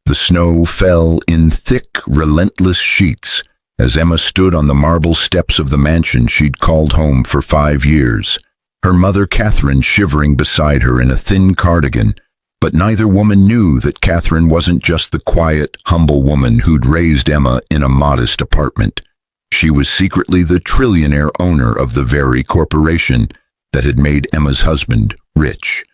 The snow fell in thick, relentless sheets as Emma stood on the marble steps of the mansion she'd called home for 5 years, her mother Catherine shivering beside her in a thin cardigan. But neither woman knew that Catherine wasn't just the quiet, humble woman who'd raised Emma in a modest apartment. She was secretly the trillionaire owner of the very corporation that had made Emma's husband rich.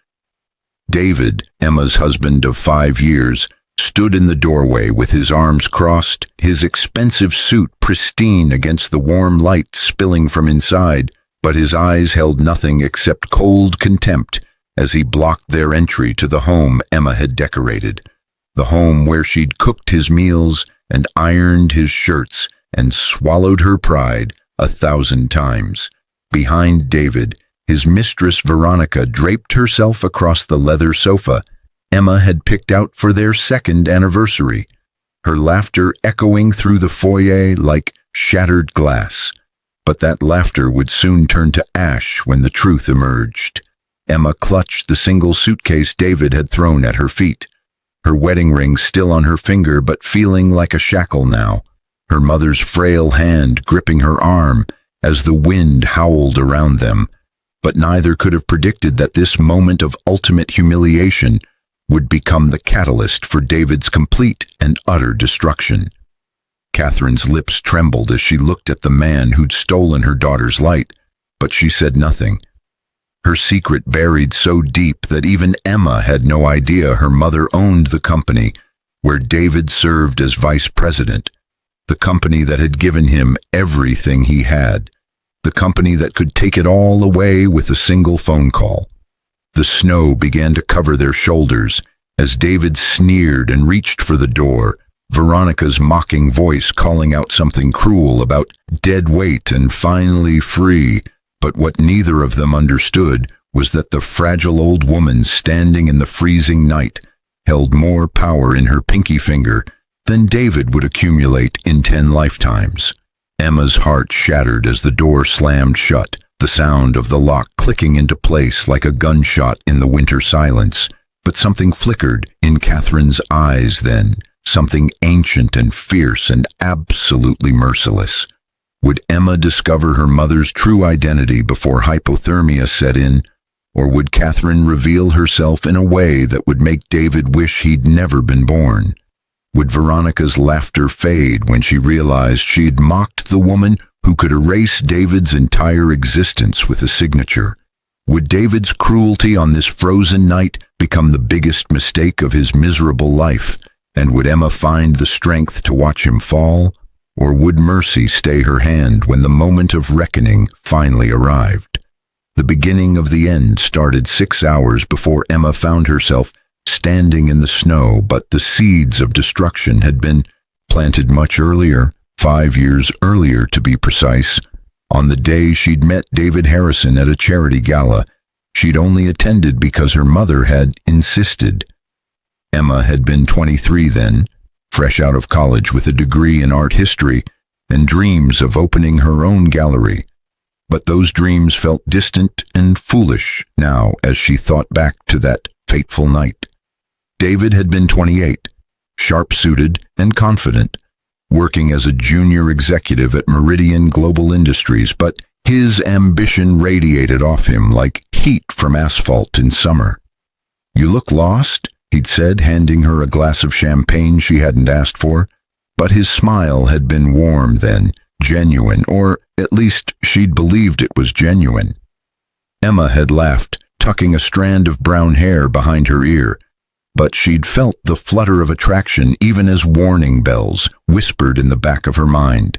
David, Emma's husband of 5 years, stood in the doorway with his arms crossed, his expensive suit pristine against the warm light spilling from inside, but his eyes held nothing except cold contempt as he blocked their entry to the home Emma had decorated, the home where she'd cooked his meals and ironed his shirts and swallowed her pride 1,000 times. Behind David, his mistress Veronica draped herself across the leather sofa Emma had picked out for their 2nd anniversary, her laughter echoing through the foyer like shattered glass. But that laughter would soon turn to ash when the truth emerged. Emma clutched the single suitcase David had thrown at her feet, her wedding ring still on her finger but feeling like a shackle now, her mother's frail hand gripping her arm as the wind howled around them. But neither could have predicted that this moment of ultimate humiliation would become the catalyst for David's complete and utter destruction. Catherine's lips trembled as she looked at the man who'd stolen her daughter's light, but she said nothing. Her secret buried so deep that even Emma had no idea her mother owned the company where David served as vice president, the company that had given him everything he had, the company that could take it all away with a single phone call. The snow began to cover their shoulders as David sneered and reached for the door, Veronica's mocking voice calling out something cruel about dead weight and finally free. But what neither of them understood was that the fragile old woman standing in the freezing night held more power in her pinky finger than David would accumulate in 10 lifetimes. Emma's heart shattered as the door slammed shut, the sound of the lock clicking into place like a gunshot in the winter silence. But something flickered in Catherine's eyes then, something ancient and fierce and absolutely merciless. Would Emma discover her mother's true identity before hypothermia set in, or would Catherine reveal herself in a way that would make David wish he'd never been born? Would Veronica's laughter fade when she realized she'd mocked the woman who could erase David's entire existence with a signature? Would David's cruelty on this frozen night become the biggest mistake of his miserable life, and would Emma find the strength to watch him fall? Or would mercy stay her hand when the moment of reckoning finally arrived? The beginning of the end started 6 hours before Emma found herself standing in the snow, but the seeds of destruction had been planted much earlier, 5 years earlier to be precise. On the day she'd met David Harrison at a charity gala, she'd only attended because her mother had insisted. Emma had been 23 then, fresh out of college with a degree in art history and dreams of opening her own gallery. But those dreams felt distant and foolish now as she thought back to that fateful night. David had been 28, sharp-suited and confident, working as a junior executive at Meridian Global Industries, but his ambition radiated off him like heat from asphalt in summer. "You look lost," he'd said, handing her a glass of champagne she hadn't asked for. But his smile had been warm then, genuine, or at least she'd believed it was genuine. Emma had laughed, tucking a strand of brown hair behind her ear, but she'd felt the flutter of attraction even as warning bells whispered in the back of her mind.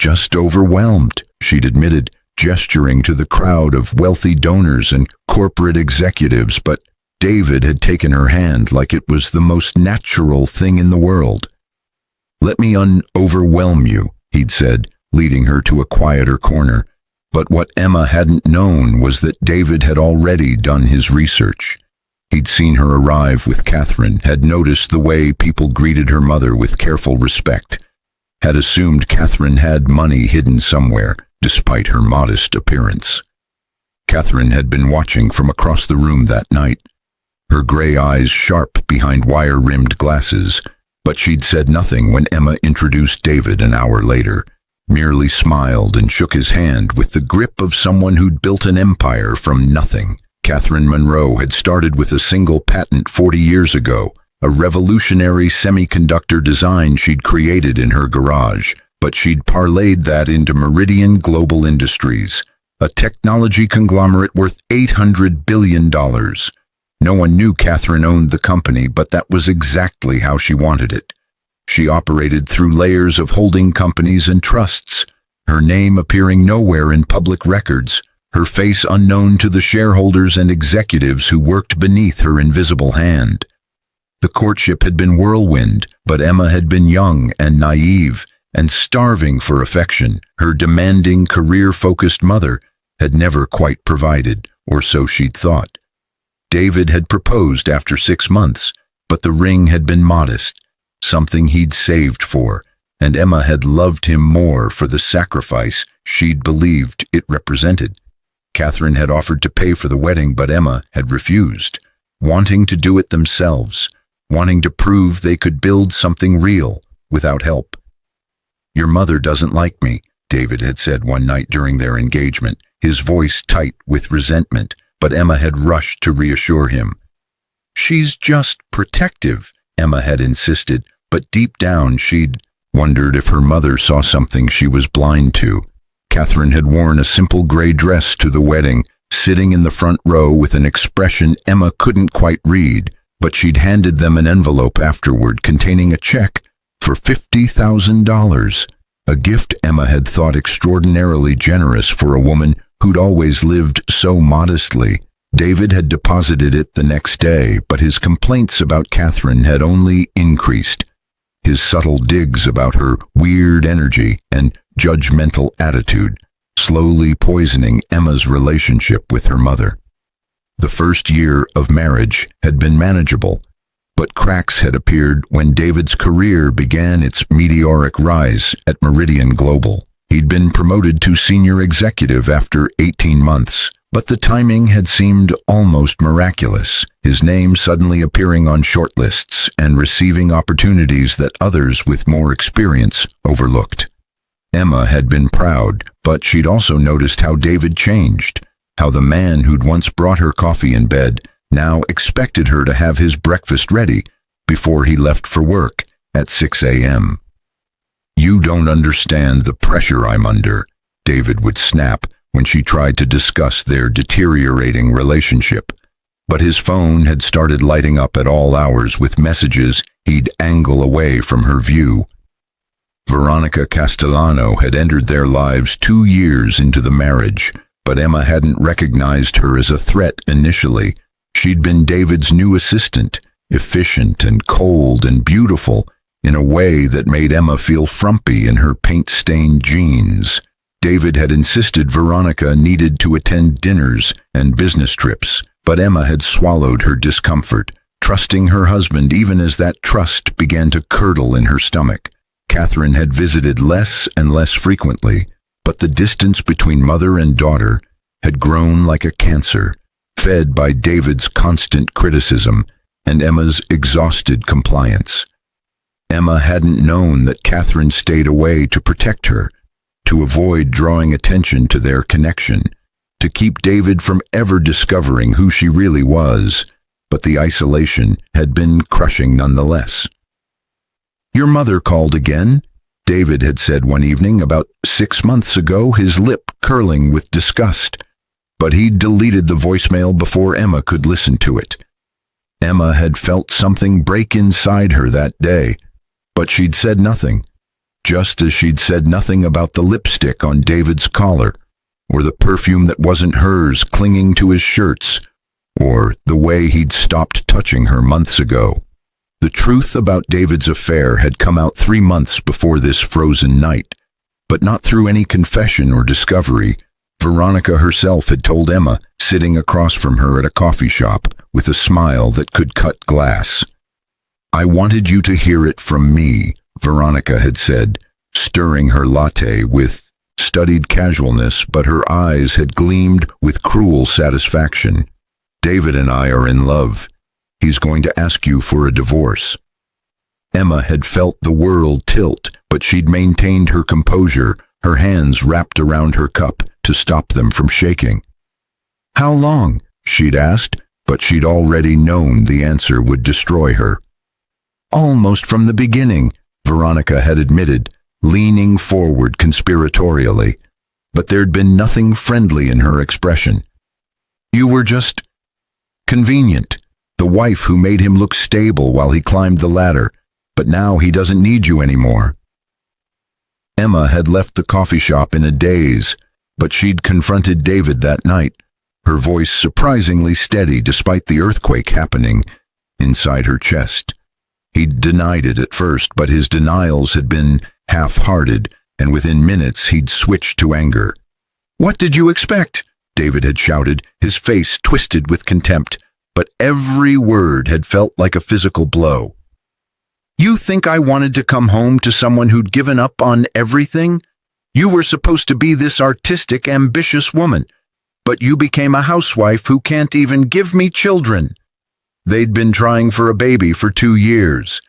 "Just overwhelmed," she'd admitted, gesturing to the crowd of wealthy donors and corporate executives, but David had taken her hand like it was the most natural thing in the world. "Let me overwhelm you," he'd said, leading her to a quieter corner. But what Emma hadn't known was that David had already done his research. He'd seen her arrive with Catherine, had noticed the way people greeted her mother with careful respect, had assumed Catherine had money hidden somewhere, despite her modest appearance. Catherine had been watching from across the room that night. her gray eyes sharp behind wire-rimmed glasses. But she'd said nothing when Emma introduced David an hour later, merely smiled and shook his hand with the grip of someone who'd built an empire from nothing. Catherine Monroe had started with a single patent 40 years ago, a revolutionary semiconductor design she'd created in her garage, but she'd parlayed that into Meridian Global Industries, a technology conglomerate worth $800 billion. No one knew Catherine owned the company, but that was exactly how she wanted it. She operated through layers of holding companies and trusts, her name appearing nowhere in public records, her face unknown to the shareholders and executives who worked beneath her invisible hand. The courtship had been whirlwind, but Emma had been young and naive and starving for affection. Her demanding, career-focused mother had never quite provided, or so she'd thought. David had proposed after 6 months, but the ring had been modest, something he'd saved for, and Emma had loved him more for the sacrifice she'd believed it represented. Catherine had offered to pay for the wedding, but Emma had refused, wanting to do it themselves, wanting to prove they could build something real without help. "Your mother doesn't like me," David had said one night during their engagement, his voice tight with resentment, but Emma had rushed to reassure him. "She's just protective," Emma had insisted, but deep down she'd wondered if her mother saw something she was blind to. Catherine had worn a simple gray dress to the wedding, sitting in the front row with an expression Emma couldn't quite read, but she'd handed them an envelope afterward containing a check for $50,000, a gift Emma had thought extraordinarily generous for a woman who'd always lived so modestly. David had deposited it the next day, but his complaints about Catherine had only increased. His subtle digs about her weird energy and judgmental attitude, slowly poisoning Emma's relationship with her mother. The first year of marriage had been manageable, but cracks had appeared when David's career began its meteoric rise at Meridian Global. He'd been promoted to senior executive after 18 months, but the timing had seemed almost miraculous, his name suddenly appearing on shortlists and receiving opportunities that others with more experience overlooked. Emma had been proud, but she'd also noticed how David changed, how the man who'd once brought her coffee in bed now expected her to have his breakfast ready before he left for work at 6 a.m. "You don't understand the pressure I'm under," David would snap when she tried to discuss their deteriorating relationship. But his phone had started lighting up at all hours with messages he'd angle away from her view. Veronica Castellano had entered their lives 2 years into the marriage, but Emma hadn't recognized her as a threat initially. She'd been David's new assistant, efficient and cold and beautiful, in a way that made Emma feel frumpy in her paint-stained jeans. David had insisted Veronica needed to attend dinners and business trips, but Emma had swallowed her discomfort, trusting her husband even as that trust began to curdle in her stomach. Catherine had visited less and less frequently, but the distance between mother and daughter had grown like a cancer, fed by David's constant criticism and Emma's exhausted compliance. Emma hadn't known that Catherine stayed away to protect her, to avoid drawing attention to their connection, to keep David from ever discovering who she really was, but the isolation had been crushing nonetheless. "Your mother called again," David had said one evening about 6 months ago, his lip curling with disgust, but he'd deleted the voicemail before Emma could listen to it. Emma had felt something break inside her that day, but she'd said nothing, just as she'd said nothing about the lipstick on David's collar, or the perfume that wasn't hers clinging to his shirts, or the way he'd stopped touching her months ago. The truth about David's affair had come out 3 months before this frozen night, but not through any confession or discovery. Veronica herself had told Emma, sitting across from her at a coffee shop with a smile that could cut glass. "I wanted you to hear it from me," Veronica had said, stirring her latte with studied casualness, but her eyes had gleamed with cruel satisfaction. "David and I are in love. He's going to ask you for a divorce." Emma had felt the world tilt, but she'd maintained her composure, her hands wrapped around her cup to stop them from shaking. "How long?" she'd asked, but she'd already known the answer would destroy her. "Almost from the beginning," Veronica had admitted, leaning forward conspiratorially, but there'd been nothing friendly in her expression. "You were just convenient, the wife who made him look stable while he climbed the ladder, but now he doesn't need you anymore." Emma had left the coffee shop in a daze, but she'd confronted David that night, her voice surprisingly steady despite the earthquake happening inside her chest. He'd denied it at first, but his denials had been half-hearted, and within minutes he'd switched to anger. "What did you expect?" David had shouted, his face twisted with contempt, but every word had felt like a physical blow. "You think I wanted to come home to someone who'd given up on everything? You were supposed to be this artistic, ambitious woman, but you became a housewife who can't even give me children." They'd been trying for a baby for 2 years,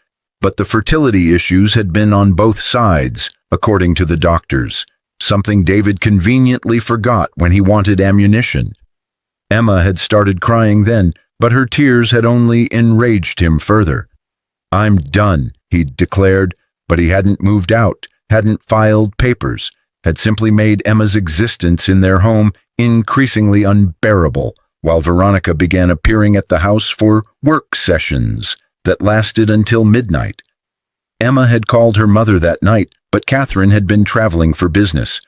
but the fertility issues had been on both sides, according to the doctors, something David conveniently forgot when he wanted ammunition. Emma had started crying then, but her tears had only enraged him further. "I'm done," he'd declared, but he hadn't moved out, hadn't filed papers, had simply made Emma's existence in their home increasingly unbearable, while Veronica began appearing at the house for work sessions that lasted until midnight. Emma had called her mother that night, but Catherine had been traveling for business,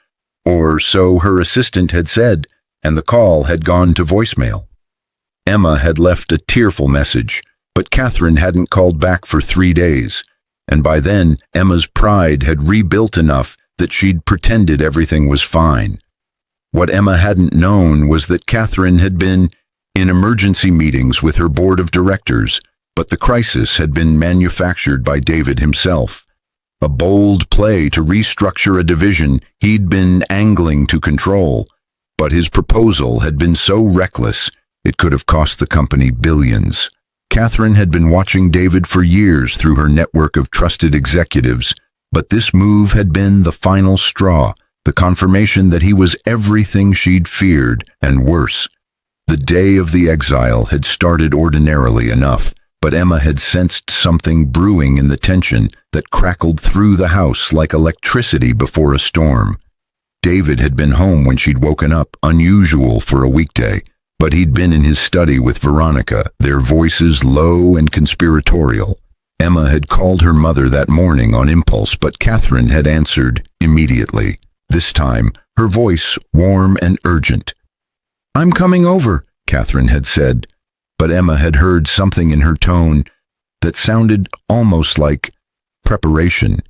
or so her assistant had said, and the call had gone to voicemail. Emma had left a tearful message, but Catherine hadn't called back for 3 days, and by then Emma's pride had rebuilt enough that she'd pretended everything was fine. What Emma hadn't known was that Catherine had been in emergency meetings with her board of directors, but the crisis had been manufactured by David himself. A bold play to restructure a division he'd been angling to control, but his proposal had been so reckless it could have cost the company billions. Catherine had been watching David for years through her network of trusted executives, but this move had been the final straw, the confirmation that he was everything she'd feared, and worse. The day of the exile had started ordinarily enough, but Emma had sensed something brewing in the tension that crackled through the house like electricity before a storm. David had been home when she'd woken up, unusual for a weekday, but he'd been in his study with Veronica, their voices low and conspiratorial. Emma had called her mother that morning on impulse, but Catherine had answered immediately. This time, her voice warm and urgent. "I'm coming over," Catherine had said, but Emma had heard something in her tone that sounded almost like preparation.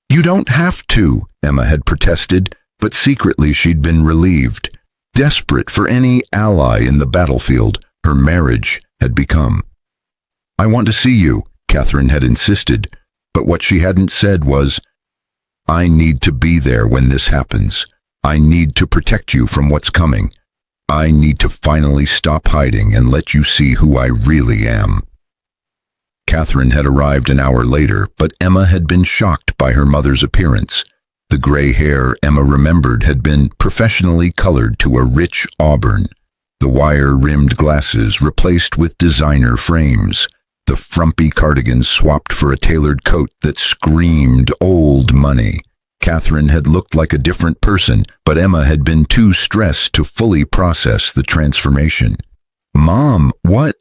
"You don't have to," Emma had protested, but secretly she'd been relieved. Desperate for any ally in the battlefield, her marriage had become. "I want to see you," Catherine had insisted, but what she hadn't said was, "I need to be there when this happens. I need to protect you from what's coming. I need to finally stop hiding and let you see who I really am." Catherine had arrived an hour later, but Emma had been shocked by her mother's appearance. The gray hair Emma remembered had been professionally colored to a rich auburn, the wire-rimmed glasses replaced with designer frames, the frumpy cardigan swapped for a tailored coat that screamed old money. Catherine had looked like a different person, but Emma had been too stressed to fully process the transformation. "Mom, what?"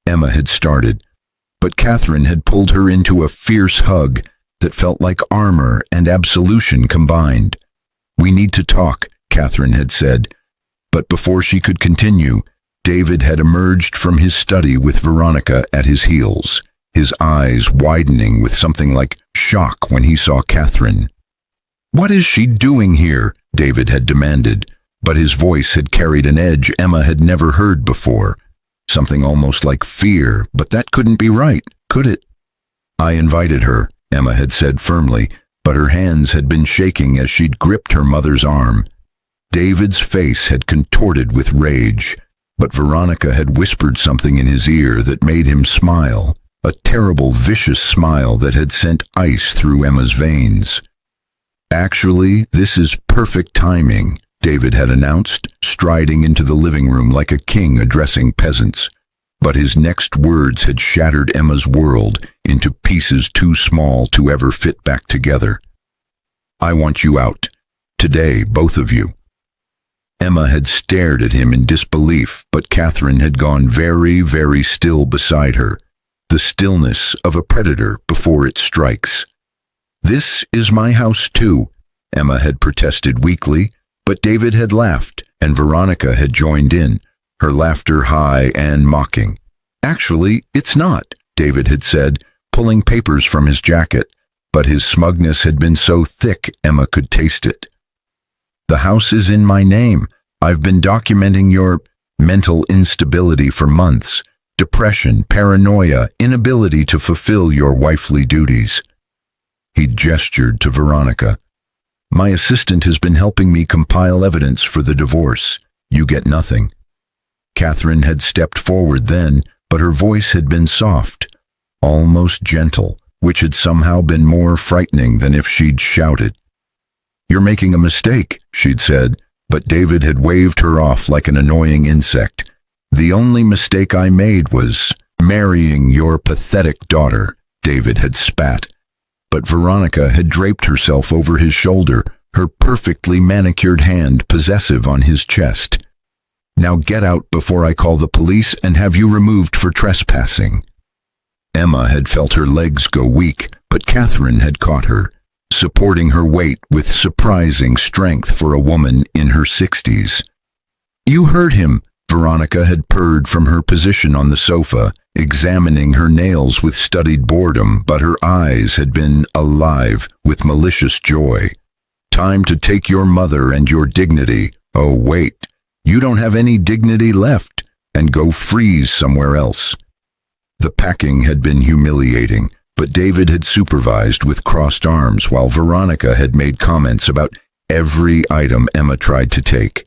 Emma had started, but Catherine had pulled her into a fierce hug that felt like armor and absolution combined. "We need to talk," Catherine had said, but before she could continue, David had emerged from his study with Veronica at his heels, his eyes widening with something like shock when he saw Catherine. "What is she doing here?" David had demanded, but his voice had carried an edge Emma had never heard before, something almost like fear, but that couldn't be right, could it? "I invited her," Emma had said firmly, but her hands had been shaking as she'd gripped her mother's arm. David's face had contorted with rage. But Veronica had whispered something in his ear that made him smile, a terrible, vicious smile that had sent ice through Emma's veins. "Actually, this is perfect timing," David had announced, striding into the living room like a king addressing peasants. But his next words had shattered Emma's world into pieces too small to ever fit back together. "I want you out. Today, both of you." Emma had stared at him in disbelief, but Catherine had gone very, very still beside her, the stillness of a predator before it strikes. "This is my house too," Emma had protested weakly, but David had laughed, and Veronica had joined in, her laughter high and mocking. "Actually, it's not," David had said, pulling papers from his jacket, but his smugness had been so thick Emma could taste it. "The house is in my name. I've been documenting your mental instability for months, depression, paranoia, inability to fulfill your wifely duties." He gestured to Veronica. "My assistant has been helping me compile evidence for the divorce. You get nothing." Catherine had stepped forward then, but her voice had been soft, almost gentle, which had somehow been more frightening than if she'd shouted. "You're making a mistake," she'd said, but David had waved her off like an annoying insect. "The only mistake I made was marrying your pathetic daughter," David had spat. But Veronica had draped herself over his shoulder, her perfectly manicured hand possessive on his chest. "Now get out before I call the police and have you removed for trespassing." Emma had felt her legs go weak, but Catherine had caught her, supporting her weight with surprising strength for a woman in her 60s. "You heard him," Veronica had purred from her position on the sofa, examining her nails with studied boredom, but her eyes had been alive with malicious joy. "Time to take your mother and your dignity. Oh, wait. You don't have any dignity left, and go freeze somewhere else." The packing had been humiliating, but David had supervised with crossed arms while Veronica had made comments about every item Emma tried to take.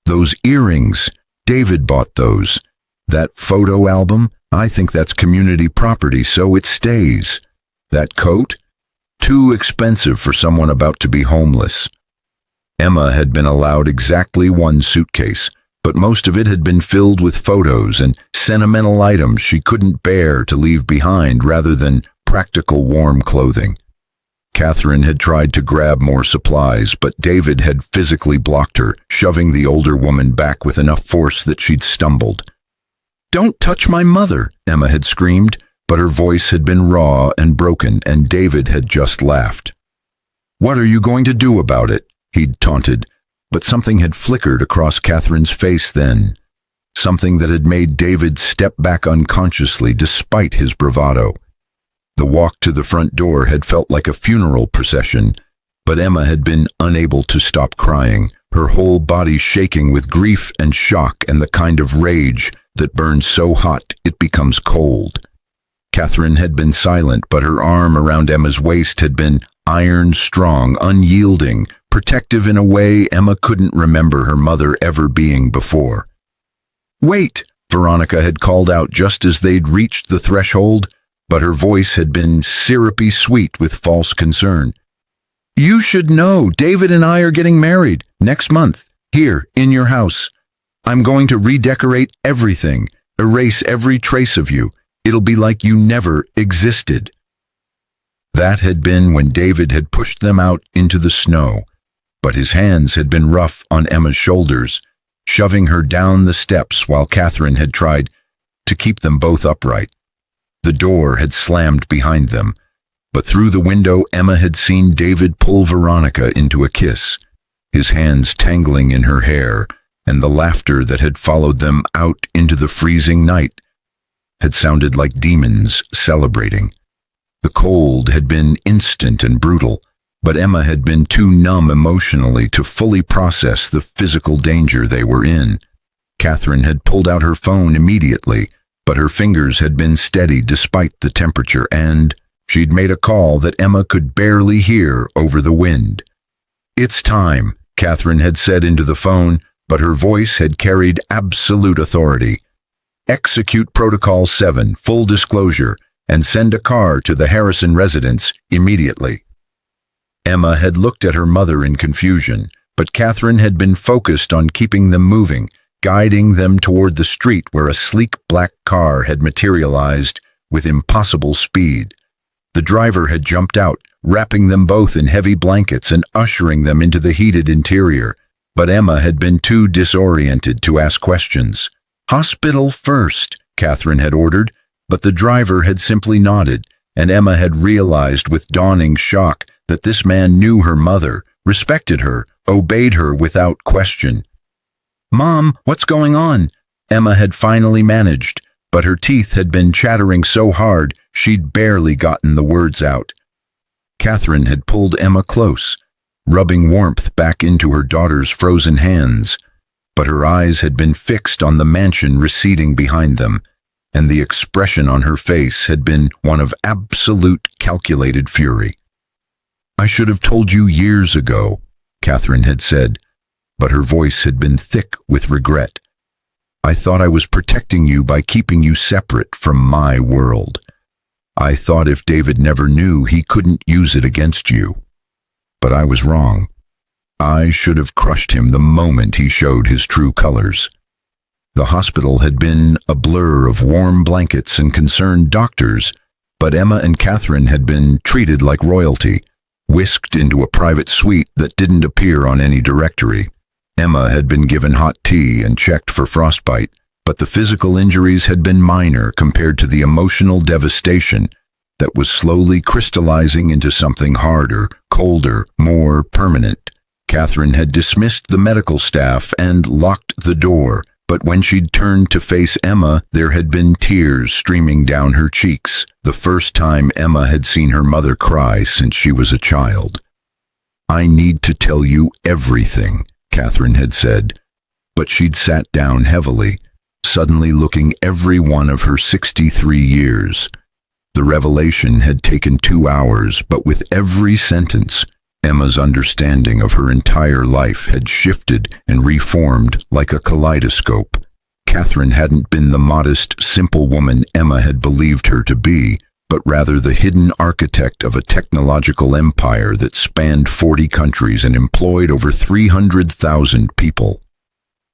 "Those earrings, David bought those. That photo album, I think that's community property, so it stays. That coat, too expensive for someone about to be homeless." Emma had been allowed exactly one suitcase, but most of it had been filled with photos and sentimental items she couldn't bear to leave behind rather than practical warm clothing. Catherine had tried to grab more supplies, but David had physically blocked her, shoving the older woman back with enough force that she'd stumbled. "Don't touch my mother," Emma had screamed, but her voice had been raw and broken, and David had just laughed. "What are you going to do about it?" he'd taunted, but something had flickered across Catherine's face then, something that had made David step back unconsciously despite his bravado. The walk to the front door had felt like a funeral procession, but Emma had been unable to stop crying, her whole body shaking with grief and shock and the kind of rage that burns so hot it becomes cold. Catherine had been silent, but her arm around Emma's waist had been iron strong, unyielding, protective in a way Emma couldn't remember her mother ever being before. "Wait!" Veronica had called out just as they'd reached the threshold, but her voice had been syrupy sweet with false concern. "You should know, David and I are getting married next month, here, in your house. I'm going to redecorate everything, erase every trace of you. It'll be like you never existed." That had been when David had pushed them out into the snow, but his hands had been rough on Emma's shoulders, shoving her down the steps while Catherine had tried to keep them both upright. The door had slammed behind them, but through the window Emma had seen David pull Veronica into a kiss, his hands tangling in her hair, and the laughter that had followed them out into the freezing night had sounded like demons celebrating. The cold had been instant and brutal, but Emma had been too numb emotionally to fully process the physical danger they were in. Catherine had pulled out her phone immediately, but her fingers had been steady despite the temperature, and she'd made a call that Emma could barely hear over the wind. "It's time," Catherine had said into the phone, but her voice had carried absolute authority. "Execute Protocol 7, full disclosure, and send a car to the Harrison residence immediately." Emma had looked at her mother in confusion, but Catherine had been focused on keeping them moving, guiding them toward the street where a sleek black car had materialized with impossible speed. The driver had jumped out, wrapping them both in heavy blankets and ushering them into the heated interior, but Emma had been too disoriented to ask questions. "Hospital first," Catherine had ordered, but the driver had simply nodded, and Emma had realized with dawning shock that this man knew her mother, respected her, obeyed her without question. "Mom, what's going on?" Emma had finally managed, but her teeth had been chattering so hard she'd barely gotten the words out. Catherine had pulled Emma close, rubbing warmth back into her daughter's frozen hands, but her eyes had been fixed on the mansion receding behind them, and the expression on her face had been one of absolute calculated fury. "I should have told you years ago," Catherine had said, but her voice had been thick with regret. "I thought I was protecting you by keeping you separate from my world. I thought if David never knew, he couldn't use it against you. But I was wrong. I should have crushed him the moment he showed his true colors." The hospital had been a blur of warm blankets and concerned doctors, but Emma and Catherine had been treated like royalty, whisked into a private suite that didn't appear on any directory. Emma had been given hot tea and checked for frostbite, but the physical injuries had been minor compared to the emotional devastation that was slowly crystallizing into something harder, colder, more permanent. Catherine had dismissed the medical staff and locked the door, but when she'd turned to face Emma, there had been tears streaming down her cheeks, the first time Emma had seen her mother cry since she was a child. "I need to tell you everything," Catherine had said, but she'd sat down heavily, suddenly looking every one of her 63 years. The revelation had taken 2 hours, but with every sentence, Emma's understanding of her entire life had shifted and reformed like a kaleidoscope. Catherine hadn't been the modest, simple woman Emma had believed her to be, but rather the hidden architect of a technological empire that spanned 40 countries and employed over 300,000 people.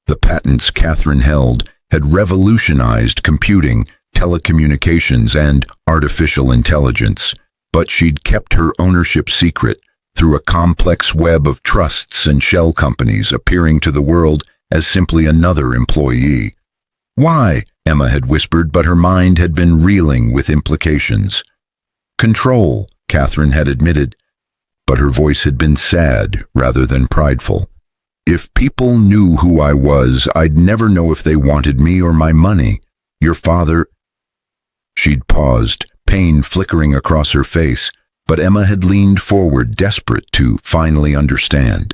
The patents Catherine held had revolutionized computing, telecommunications, and artificial intelligence, but she'd kept her ownership secret through a complex web of trusts and shell companies appearing to the world as simply another employee. "Why?" Emma had whispered, but her mind had been reeling with implications. "Control," Catherine had admitted, but her voice had been sad rather than prideful. "If people knew who I was, I'd never know if they wanted me or my money. Your father—" She'd paused, pain flickering across her face, but Emma had leaned forward, desperate to finally understand.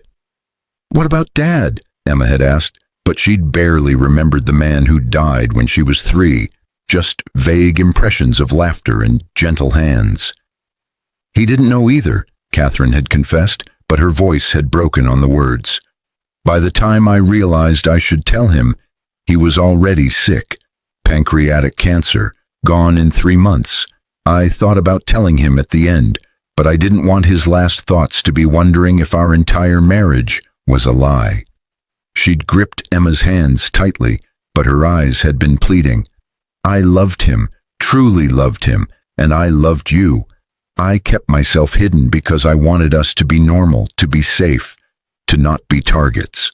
"What about Dad?" Emma had asked, but she'd barely remembered the man who died when she was 3, just vague impressions of laughter and gentle hands. "He didn't know either," Catherine had confessed, but her voice had broken on the words. "By the time I realized I should tell him, he was already sick, pancreatic cancer, gone in 3 months. I thought about telling him at the end, but I didn't want his last thoughts to be wondering if our entire marriage was a lie." She'd gripped Emma's hands tightly, but her eyes had been pleading. "I loved him, truly loved him, and I loved you. I kept myself hidden because I wanted us to be normal, to be safe, to not be targets."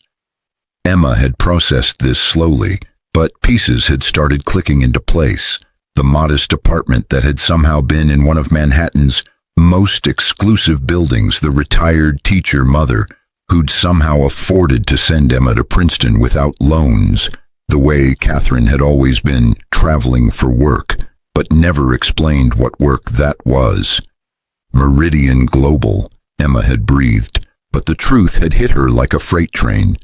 Emma had processed this slowly, but pieces had started clicking into place. The modest apartment that had somehow been in one of Manhattan's most exclusive buildings, the retired teacher mother, who'd somehow afforded to send Emma to Princeton without loans, the way Catherine had always been traveling for work, but never explained what work that was. Meridian Global, Emma had breathed, but the truth had hit her like a freight train.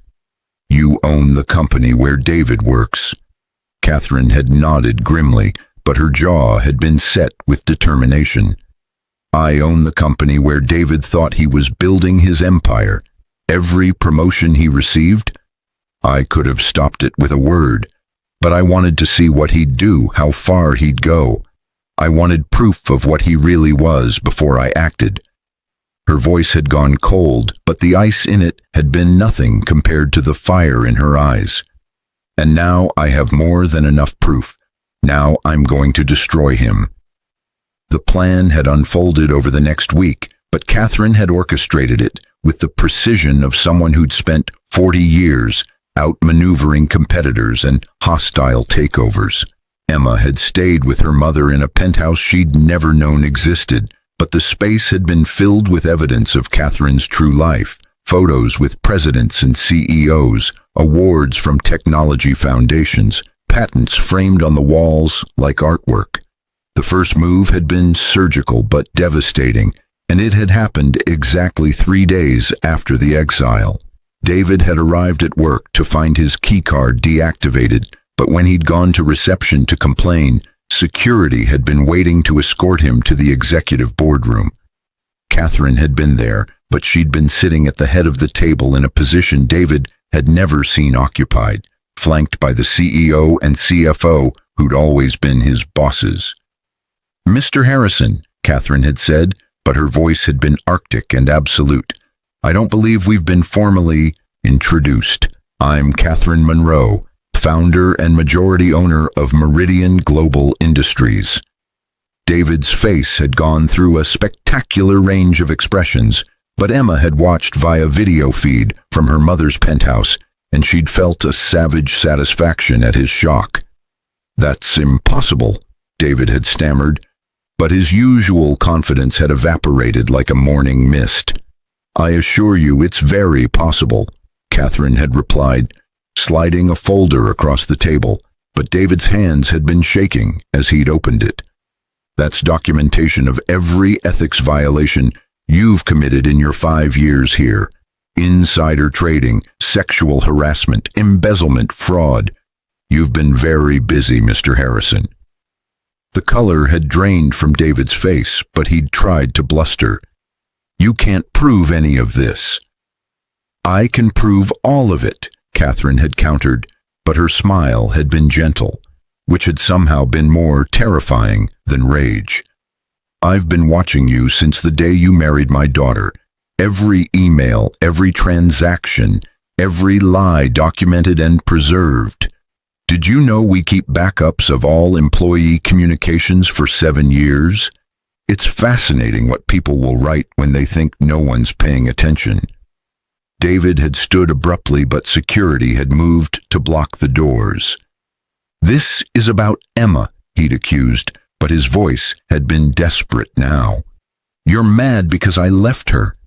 "You own the company where David works." Catherine had nodded grimly, but her jaw had been set with determination. "I own the company where David thought he was building his empire. Every promotion he received, I could have stopped it with a word, but I wanted to see what he'd do, how far he'd go. I wanted proof of what he really was before I acted. Her voice had gone cold, but the ice in it had been nothing compared to the fire in her eyes. And now I have more than enough proof. Now I'm going to destroy him. The plan had unfolded over the next week, but Catherine had orchestrated it with the precision of someone who'd spent 40 years outmaneuvering competitors and hostile takeovers. Emma had stayed with her mother in a penthouse she'd never known existed, but the space had been filled with evidence of Catherine's true life, photos with presidents and CEOs, awards from technology foundations, patents framed on the walls like artwork. The first move had been surgical but devastating, and it had happened exactly 3 days after the exile. David had arrived at work to find his keycard deactivated, but when he'd gone to reception to complain, security had been waiting to escort him to the executive boardroom. Catherine had been there, but she'd been sitting at the head of the table in a position David had never seen occupied, flanked by the CEO and CFO who'd always been his bosses. "Mr. Harrison," Catherine had said, but her voice had been arctic and absolute. "I don't believe we've been formally introduced. I'm Catherine Monroe, founder and majority owner of Meridian Global Industries." David's face had gone through a spectacular range of expressions, but Emma had watched via video feed from her mother's penthouse, and she'd felt a savage satisfaction at his shock. "That's impossible," David had stammered, but his usual confidence had evaporated like a morning mist. "I assure you it's very possible," Catherine had replied, sliding a folder across the table, but David's hands had been shaking as he'd opened it. "That's documentation of every ethics violation you've committed in your 5 years here. Insider trading, sexual harassment, embezzlement, fraud. You've been very busy, Mr. Harrison." The color had drained from David's face, but he'd tried to bluster. "You can't prove any of this." "I can prove all of it," Catherine had countered, but her smile had been gentle, which had somehow been more terrifying than rage. "I've been watching you since the day you married my daughter. Every email, every transaction, every lie documented and preserved. Did you know we keep backups of all employee communications for 7 years? It's fascinating what people will write when they think no one's paying attention." David had stood abruptly, but security had moved to block the doors. "This is about Emma," he'd accused, but his voice had been desperate now. "You're mad because I left her."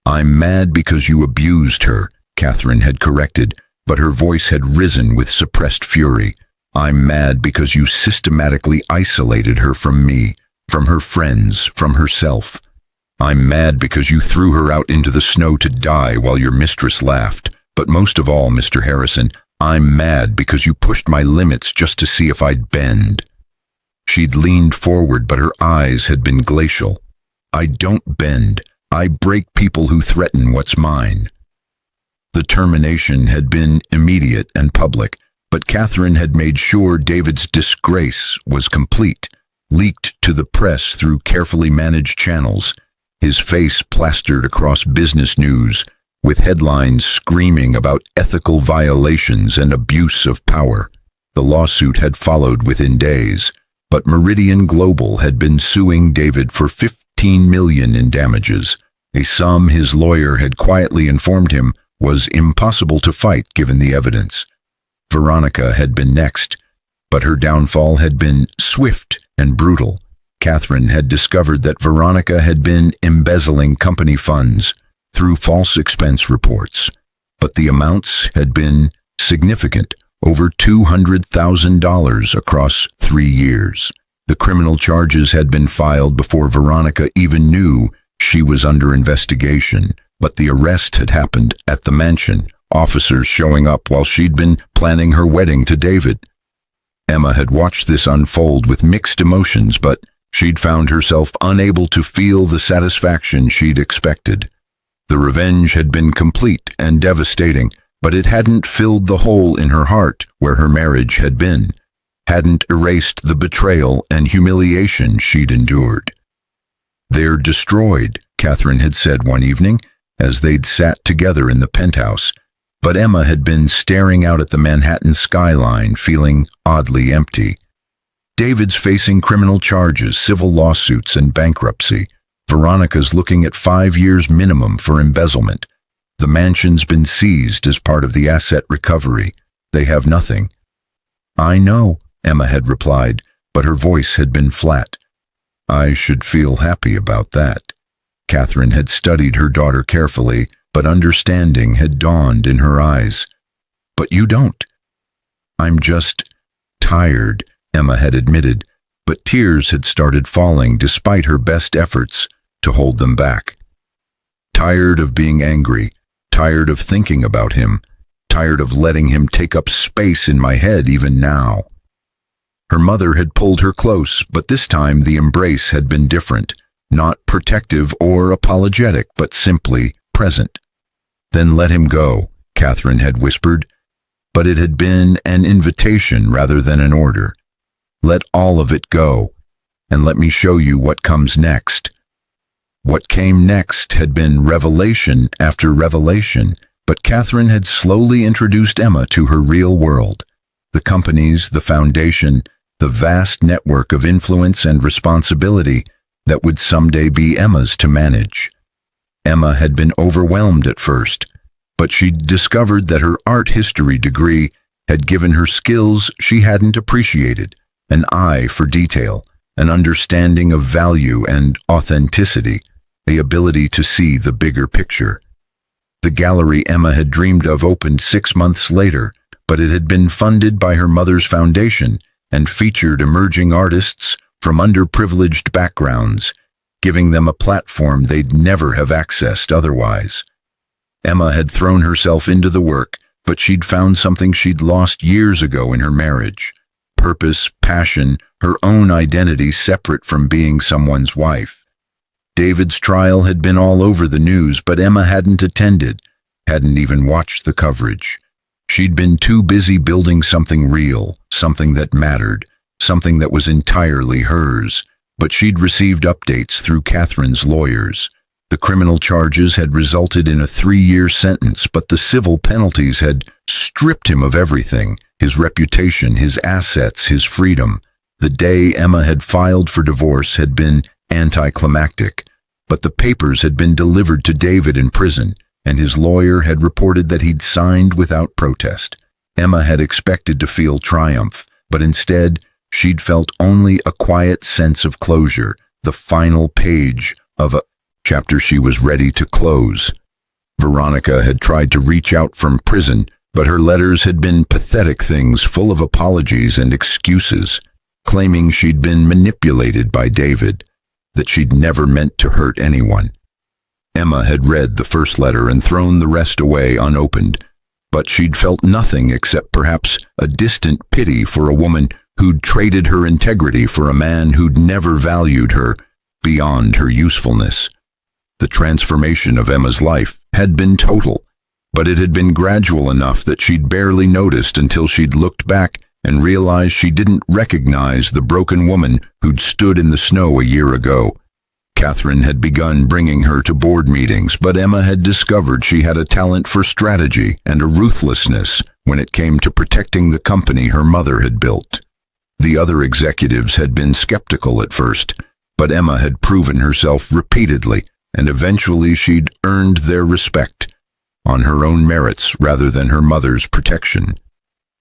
"I'm mad because you abused her," Catherine had corrected, but her voice had risen with suppressed fury. "I'm mad because you systematically isolated her from me, from her friends, from herself. I'm mad because you threw her out into the snow to die while your mistress laughed. But most of all, Mr. Harrison, I'm mad because you pushed my limits just to see if I'd bend." She'd leaned forward, but her eyes had been glacial. "I don't bend. I break people who threaten what's mine." The termination had been immediate and public, but Catherine had made sure David's disgrace was complete, leaked to the press through carefully managed channels, his face plastered across business news, with headlines screaming about ethical violations and abuse of power. The lawsuit had followed within days, but Meridian Global had been suing David for $15 million in damages, a sum his lawyer had quietly informed him was impossible to fight given the evidence. Veronica had been next, but her downfall had been swift and brutal. Catherine had discovered that Veronica had been embezzling company funds through false expense reports, but the amounts had been significant, over $200,000 across 3 years. The criminal charges had been filed before Veronica even knew she was under investigation, but the arrest had happened at the mansion, officers showing up while she'd been planning her wedding to David. Emma had watched this unfold with mixed emotions, but she'd found herself unable to feel the satisfaction she'd expected. The revenge had been complete and devastating, But it hadn't filled the hole in her heart where her marriage had been, hadn't erased the betrayal and humiliation she'd endured. "They're destroyed," Catherine had said one evening, as they'd sat together in the penthouse, but Emma had been staring out at the Manhattan skyline, feeling oddly empty. David's facing criminal charges, civil lawsuits, and bankruptcy. Veronica's looking at 5 years minimum for embezzlement. The mansion's been seized as part of the asset recovery. They have nothing. "I know," Emma had replied, but her voice had been flat. "I should feel happy about that." Catherine had studied her daughter carefully, but understanding had dawned in her eyes. "But you don't." "I'm just tired," Emma had admitted, but tears had started falling despite her best efforts to hold them back. "Tired of being angry, tired of thinking about him, tired of letting him take up space in my head even now." Her mother had pulled her close, but this time the embrace had been different, not protective or apologetic, but simply present. "Then let him go," Catherine had whispered, but it had been an invitation rather than an order. "Let all of it go, and let me show you what comes next." What came next had been revelation after revelation, but Catherine had slowly introduced Emma to her real world. The companies, the foundation, the vast network of influence and responsibility that would someday be Emma's to manage. Emma had been overwhelmed at first, but she'd discovered that her art history degree had given her skills she hadn't appreciated, an eye for detail, an understanding of value and authenticity, the ability to see the bigger picture. The gallery Emma had dreamed of opened 6 months later, but it had been funded by her mother's foundation and featured emerging artists from underprivileged backgrounds, giving them a platform they'd never have accessed otherwise. Emma had thrown herself into the work, but she'd found something she'd lost years ago in her marriage: purpose, passion, her own identity separate from being someone's wife. David's trial had been all over the news, but Emma hadn't attended, hadn't even watched the coverage. She'd been too busy building something real, something that mattered, something that was entirely hers. But she'd received updates through Catherine's lawyers. The criminal charges had resulted in a 3-year sentence, but the civil penalties had stripped him of everything: his reputation, his assets, his freedom. The day Emma had filed for divorce had been anticlimactic, but the papers had been delivered to David in prison, and his lawyer had reported that he'd signed without protest. Emma had expected to feel triumph, but instead she'd felt only a quiet sense of closure, the final page of a chapter she was ready to close. Veronica had tried to reach out from prison, but her letters had been pathetic things full of apologies and excuses, claiming she'd been manipulated by David, that she'd never meant to hurt anyone. Emma had read the first letter and thrown the rest away unopened, but she'd felt nothing except perhaps a distant pity for a woman who'd traded her integrity for a man who'd never valued her beyond her usefulness. The transformation of Emma's life had been total, but it had been gradual enough that she'd barely noticed until she'd looked back and realized she didn't recognize the broken woman who'd stood in the snow a year ago. Catherine had begun bringing her to board meetings, but Emma had discovered she had a talent for strategy and a ruthlessness when it came to protecting the company her mother had built. The other executives had been skeptical at first, but Emma had proven herself repeatedly, and eventually she'd earned their respect on her own merits rather than her mother's protection.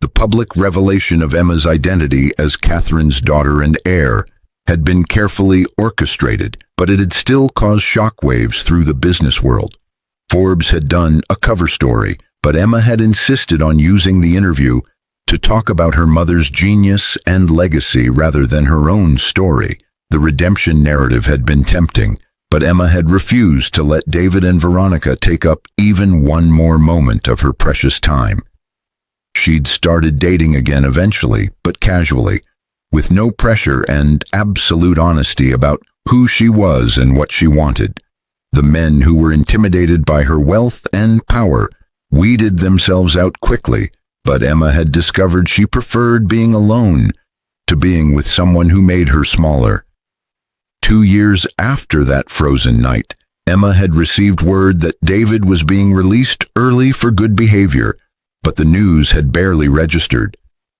The public revelation of Emma's identity as Catherine's daughter and heir had been carefully orchestrated, but it had still caused shockwaves through the business world. Forbes had done a cover story, but Emma had insisted on using the interview to talk about her mother's genius and legacy rather than her own story. The redemption narrative had been tempting, but Emma had refused to let David and Veronica take up even one more moment of her precious time. She'd started dating again eventually, but casually, with no pressure and absolute honesty about who she was and what she wanted. The men who were intimidated by her wealth and power weeded themselves out quickly, but Emma had discovered she preferred being alone to being with someone who made her smaller. 2 years after that frozen night, Emma had received word that David was being released early for good behavior, but the news had barely registered.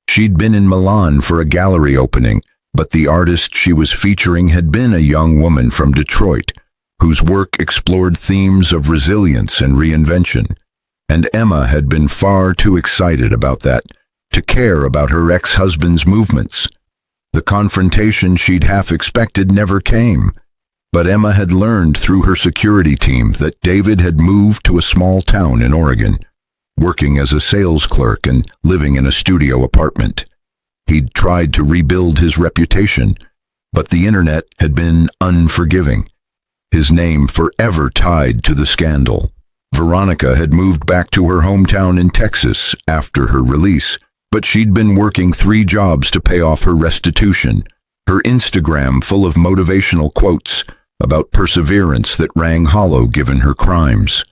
She'd been in Milan for a gallery opening, but the artist she was featuring had been a young woman from Detroit, whose work explored themes of resilience and reinvention. And Emma had been far too excited about that to care about her ex-husband's movements. The confrontation she'd half expected never came, but Emma had learned through her security team that David had moved to a small town in Oregon, working as a sales clerk and living in a studio apartment. He'd tried to rebuild his reputation, but the internet had been unforgiving, his name forever tied to the scandal. Veronica had moved back to her hometown in Texas after her release, but she'd been working 3 jobs to pay off her restitution, her Instagram full of motivational quotes about perseverance that rang hollow given her crimes.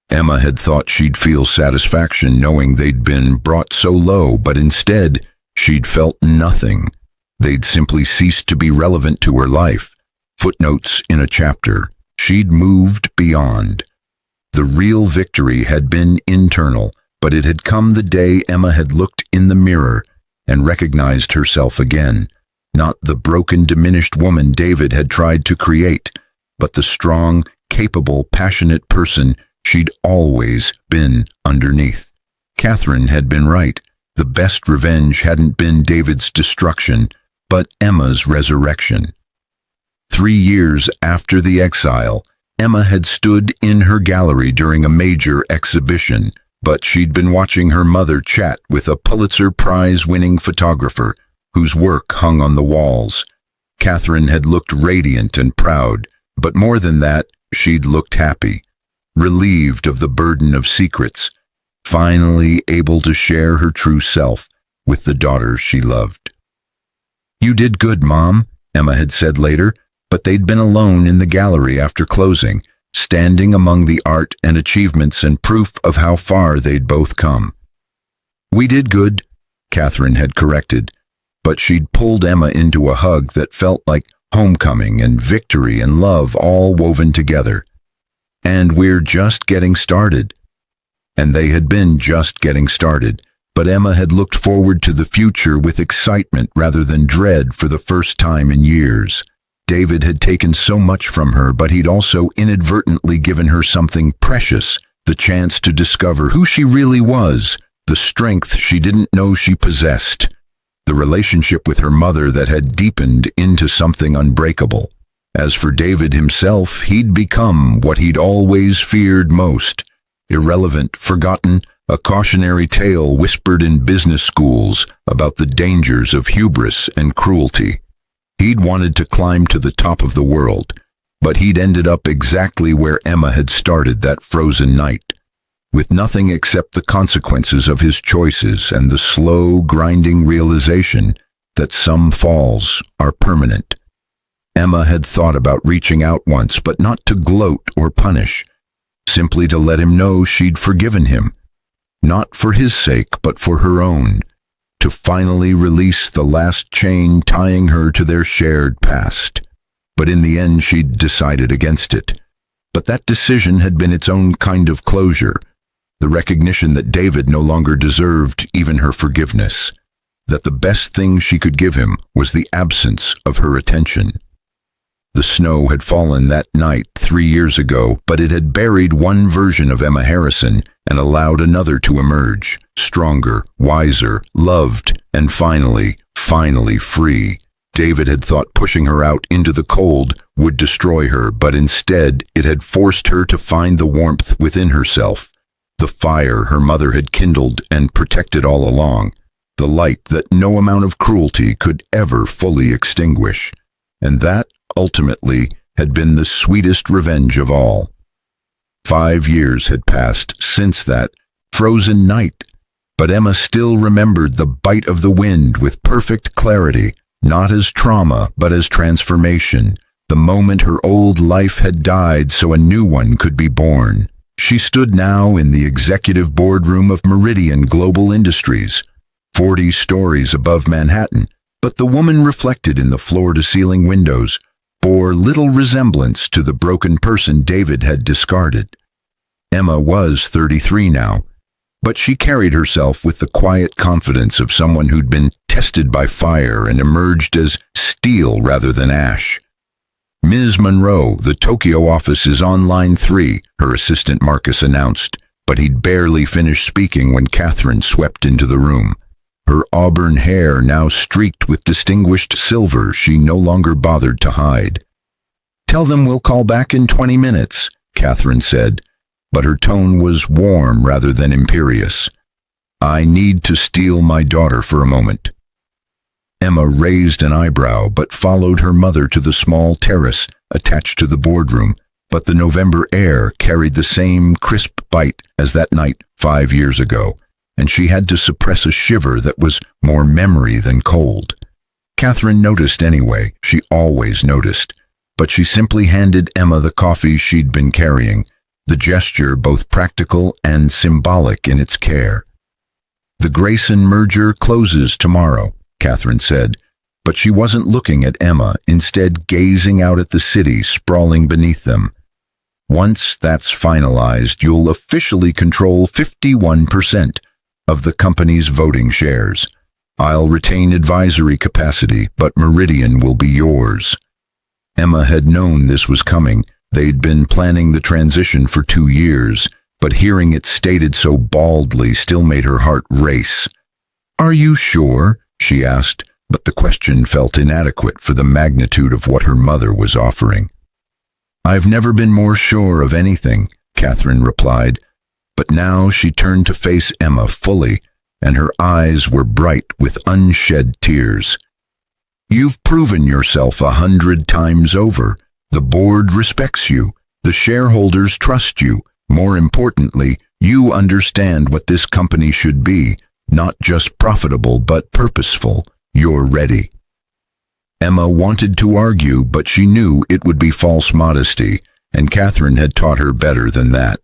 Emma had thought she'd feel satisfaction knowing they'd been brought so low, but instead, she'd felt nothing. They'd simply ceased to be relevant to her life. Footnotes in a chapter. She'd moved beyond. The real victory had been internal, but it had come the day Emma had looked in the mirror and recognized herself again. Not the broken, diminished woman David had tried to create, but the strong, capable, passionate person she'd always been underneath. Catherine had been right. The best revenge hadn't been David's destruction, but Emma's resurrection. 3 years after the exile, Emma had stood in her gallery during a major exhibition, but she'd been watching her mother chat with a Pulitzer Prize-winning photographer whose work hung on the walls. Catherine had looked radiant and proud, but more than that, she'd looked happy, relieved of the burden of secrets, finally able to share her true self with the daughter she loved. "You did good, Mom," Emma had said later, but they'd been alone in the gallery after closing, standing among the art and achievements and proof of how far they'd both come. "We did good," Catherine had corrected, but she'd pulled Emma into a hug that felt like homecoming and victory and love all woven together. "And we're just getting started." And they had been just getting started, but Emma had looked forward to the future with excitement rather than dread for the first time in years. David had taken so much from her, but he'd also inadvertently given her something precious, the chance to discover who she really was, the strength she didn't know she possessed, the relationship with her mother that had deepened into something unbreakable. As for David himself, he'd become what he'd always feared most, irrelevant, forgotten, a cautionary tale whispered in business schools about the dangers of hubris and cruelty. He'd wanted to climb to the top of the world, but he'd ended up exactly where Emma had started that frozen night, with nothing except the consequences of his choices and the slow, grinding realization that some falls are permanent. Emma had thought about reaching out once, but not to gloat or punish, simply to let him know she'd forgiven him, not for his sake, but for her own, to finally release the last chain tying her to their shared past. But in the end, she'd decided against it. But that decision had been its own kind of closure, the recognition that David no longer deserved even her forgiveness, that the best thing she could give him was the absence of her attention. The snow had fallen that night 3 years ago, but it had buried one version of Emma Harrison and allowed another to emerge, stronger, wiser, loved, and finally free. David had thought pushing her out into the cold would destroy her, but instead it had forced her to find the warmth within herself, the fire her mother had kindled and protected all along, the light that no amount of cruelty could ever fully extinguish. And that, ultimately, had been the sweetest revenge of all. 5 years had passed since that frozen night, but Emma still remembered the bite of the wind with perfect clarity, not as trauma, but as transformation, the moment her old life had died so a new one could be born. She stood now in the executive boardroom of Meridian Global Industries, 40 stories above Manhattan, but the woman reflected in the floor-to-ceiling windows bore little resemblance to the broken person David had discarded. Emma was 33 now, but she carried herself with the quiet confidence of someone who'd been tested by fire and emerged as steel rather than ash. "Ms. Monroe, the Tokyo office is on line 3, her assistant Marcus announced, but he'd barely finished speaking when Catherine swept into the room. Her auburn hair now streaked with distinguished silver she no longer bothered to hide. "Tell them we'll call back in 20 minutes, Catherine said, but her tone was warm rather than imperious. "I need to steal my daughter for a moment." Emma raised an eyebrow but followed her mother to the small terrace attached to the boardroom, but the November air carried the same crisp bite as that night 5 years ago, and she had to suppress a shiver that was more memory than cold. Catherine noticed anyway, she always noticed, but she simply handed Emma the coffee she'd been carrying, the gesture both practical and symbolic in its care. "The Grayson merger closes tomorrow," Catherine said, but she wasn't looking at Emma, instead gazing out at the city sprawling beneath them. "Once that's finalized, you'll officially control 51% of the company's voting shares. I'll retain advisory capacity, but Meridian will be yours." Emma had known this was coming. They'd been planning the transition for 2 years, but hearing it stated so baldly still made her heart race. "Are you sure?" she asked, but the question felt inadequate for the magnitude of what her mother was offering. "I've never been more sure of anything," Catherine replied, but now she turned to face Emma fully, and her eyes were bright with unshed tears. "You've proven yourself 100 times over. The board respects you. The shareholders trust you. More importantly, you understand what this company should be, not just profitable but purposeful. You're ready." Emma wanted to argue, but she knew it would be false modesty, and Catherine had taught her better than that.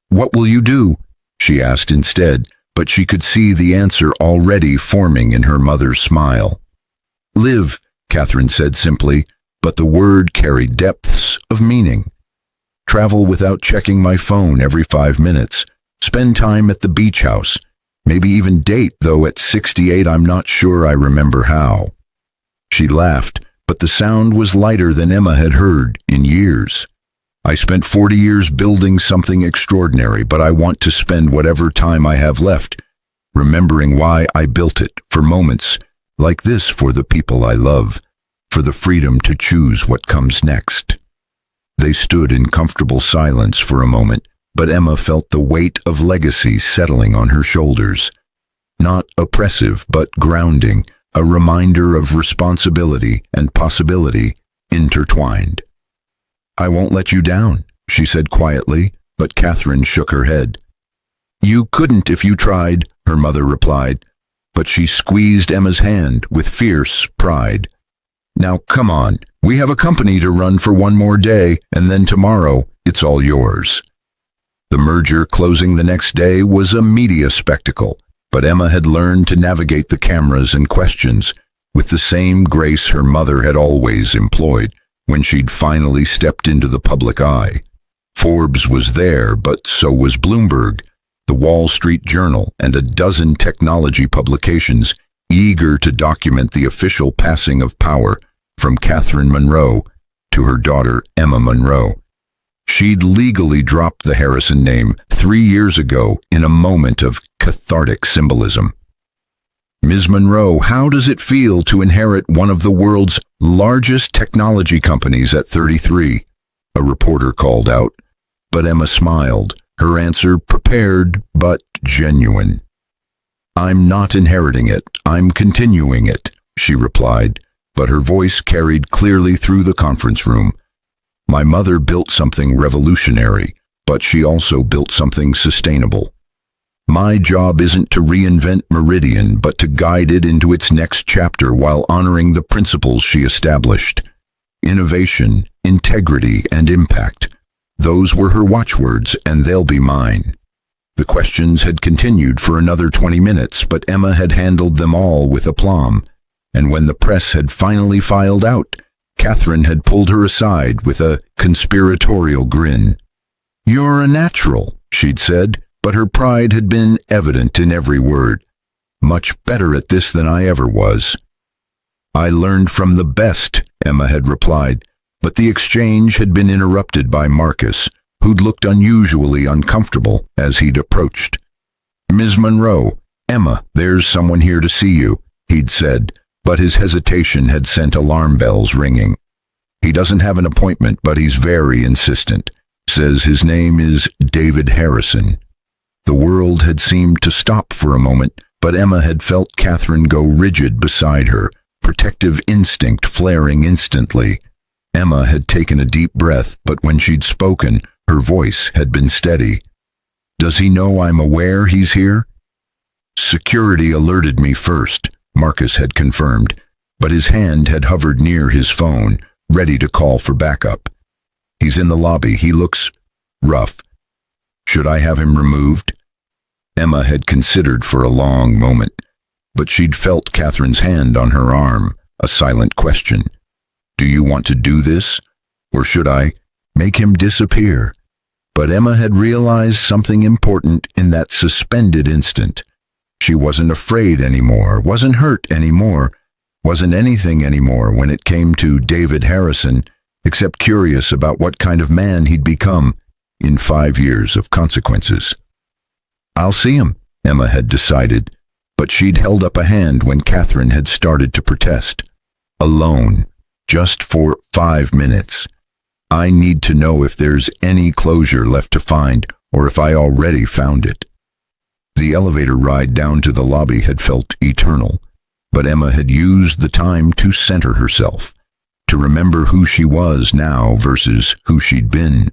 "What will you do?" she asked instead, but she could see the answer already forming in her mother's smile. "Live," Catherine said simply, but the word carried depths of meaning. "Travel without checking my phone every 5 minutes. Spend time at the beach house. Maybe even date, though at 68 I'm not sure I remember how." She laughed, but the sound was lighter than Emma had heard in years. "I spent 40 years building something extraordinary, but I want to spend whatever time I have left remembering why I built it, for moments like this, for the people I love, for the freedom to choose what comes next." They stood in comfortable silence for a moment, but Emma felt the weight of legacy settling on her shoulders. Not oppressive, but grounding, a reminder of responsibility and possibility intertwined. "I won't let you down," she said quietly, but Catherine shook her head. "You couldn't if you tried," her mother replied, but she squeezed Emma's hand with fierce pride. "Now come on, we have a company to run for 1 more day, and then tomorrow it's all yours." The merger closing the next day was a media spectacle, but Emma had learned to navigate the cameras and questions with the same grace her mother had always employed when she'd finally stepped into the public eye. Forbes was there, but so was Bloomberg, the Wall Street Journal, and a dozen technology publications eager to document the official passing of power from Catherine Monroe to her daughter Emma Monroe. She'd legally dropped the Harrison name 3 years ago in a moment of cathartic symbolism. "Ms. Monroe, how does it feel to inherit one of the world's largest technology companies at 33? A reporter called out, but Emma smiled, her answer prepared but genuine. "I'm not inheriting it, I'm continuing it," she replied, but her voice carried clearly through the conference room. "My mother built something revolutionary, but she also built something sustainable. My job isn't to reinvent Meridian, but to guide it into its next chapter while honoring the principles she established: innovation, integrity, and impact. Those were her watchwords, and they'll be mine. The questions had continued for another 20 minutes, but Emma had handled them all with aplomb, and when the press had finally filed out, Catherine had pulled her aside with a conspiratorial grin. "You're a natural," she'd said, but her pride had been evident in every word. "Much better at this than I ever was." "I learned from the best," Emma had replied, but the exchange had been interrupted by Marcus, who'd looked unusually uncomfortable as he'd approached. "Ms. Monroe, Emma, there's someone here to see you," he'd said, but his hesitation had sent alarm bells ringing. "He doesn't have an appointment, but he's very insistent. Says his name is David Harrison." The world had seemed to stop for a moment, but Emma had felt Catherine go rigid beside her, protective instinct flaring instantly. Emma had taken a deep breath, but when she'd spoken, her voice had been steady. "Does he know I'm aware he's here?" "Security alerted me first," Marcus had confirmed, but his hand had hovered near his phone, ready to call for backup. "He's in the lobby. He looks rough. Should I have him removed?" Emma had considered for a long moment, but she'd felt Catherine's hand on her arm, a silent question. "Do you want to do this? Or should I make him disappear?" But Emma had realized something important in that suspended instant. She wasn't afraid anymore, wasn't hurt anymore, wasn't anything anymore when it came to David Harrison, except curious about what kind of man he'd become in 5 years of consequences. "I'll see him," Emma had decided, but she'd held up a hand when Catherine had started to protest. "Alone, just for 5 minutes. I need to know if there's any closure left to find, or if I already found it." The elevator ride down to the lobby had felt eternal, but Emma had used the time to center herself, to remember who she was now versus who she'd been,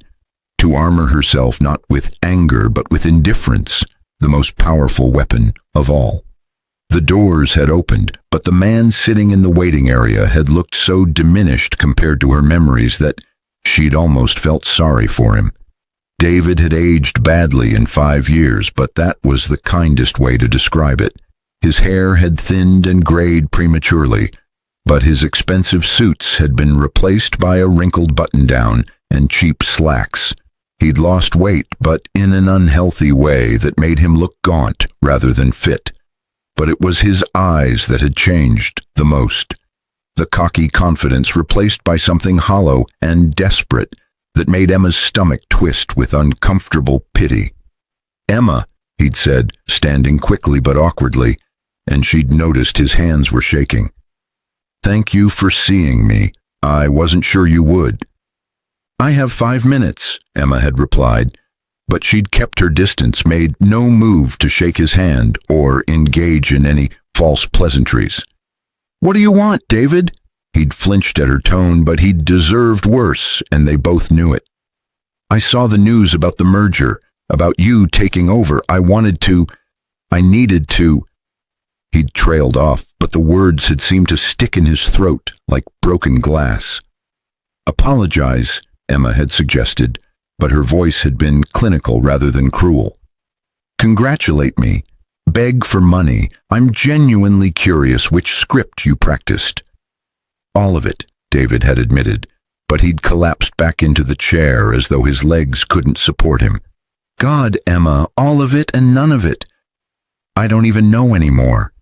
to armor herself not with anger but with indifference, the most powerful weapon of all. The doors had opened, but the man sitting in the waiting area had looked so diminished compared to her memories that she'd almost felt sorry for him. David had aged badly in 5 years, but that was the kindest way to describe it. His hair had thinned and grayed prematurely, but his expensive suits had been replaced by a wrinkled button-down and cheap slacks. He'd lost weight, but in an unhealthy way that made him look gaunt rather than fit. But it was his eyes that had changed the most. The cocky confidence replaced by something hollow and desperate that made Emma's stomach twist with uncomfortable pity. "Emma," he'd said, standing quickly but awkwardly, and she'd noticed his hands were shaking. "Thank you for seeing me. I wasn't sure you would." "I have 5 minutes," Emma had replied, but she'd kept her distance, made no move to shake his hand or engage in any false pleasantries. "What do you want, David?" He'd flinched at her tone, but he'd deserved worse, and they both knew it. "I saw the news about the merger, about you taking over. I needed to." He'd trailed off, but the words had seemed to stick in his throat like broken glass. "Apologize," Emma had suggested, but her voice had been clinical rather than cruel. "Congratulate me. Beg for money. I'm genuinely curious which script you practiced." "All of it," David had admitted, but he'd collapsed back into the chair as though his legs couldn't support him. "God, Emma, all of it and none of it. I don't even know anymore."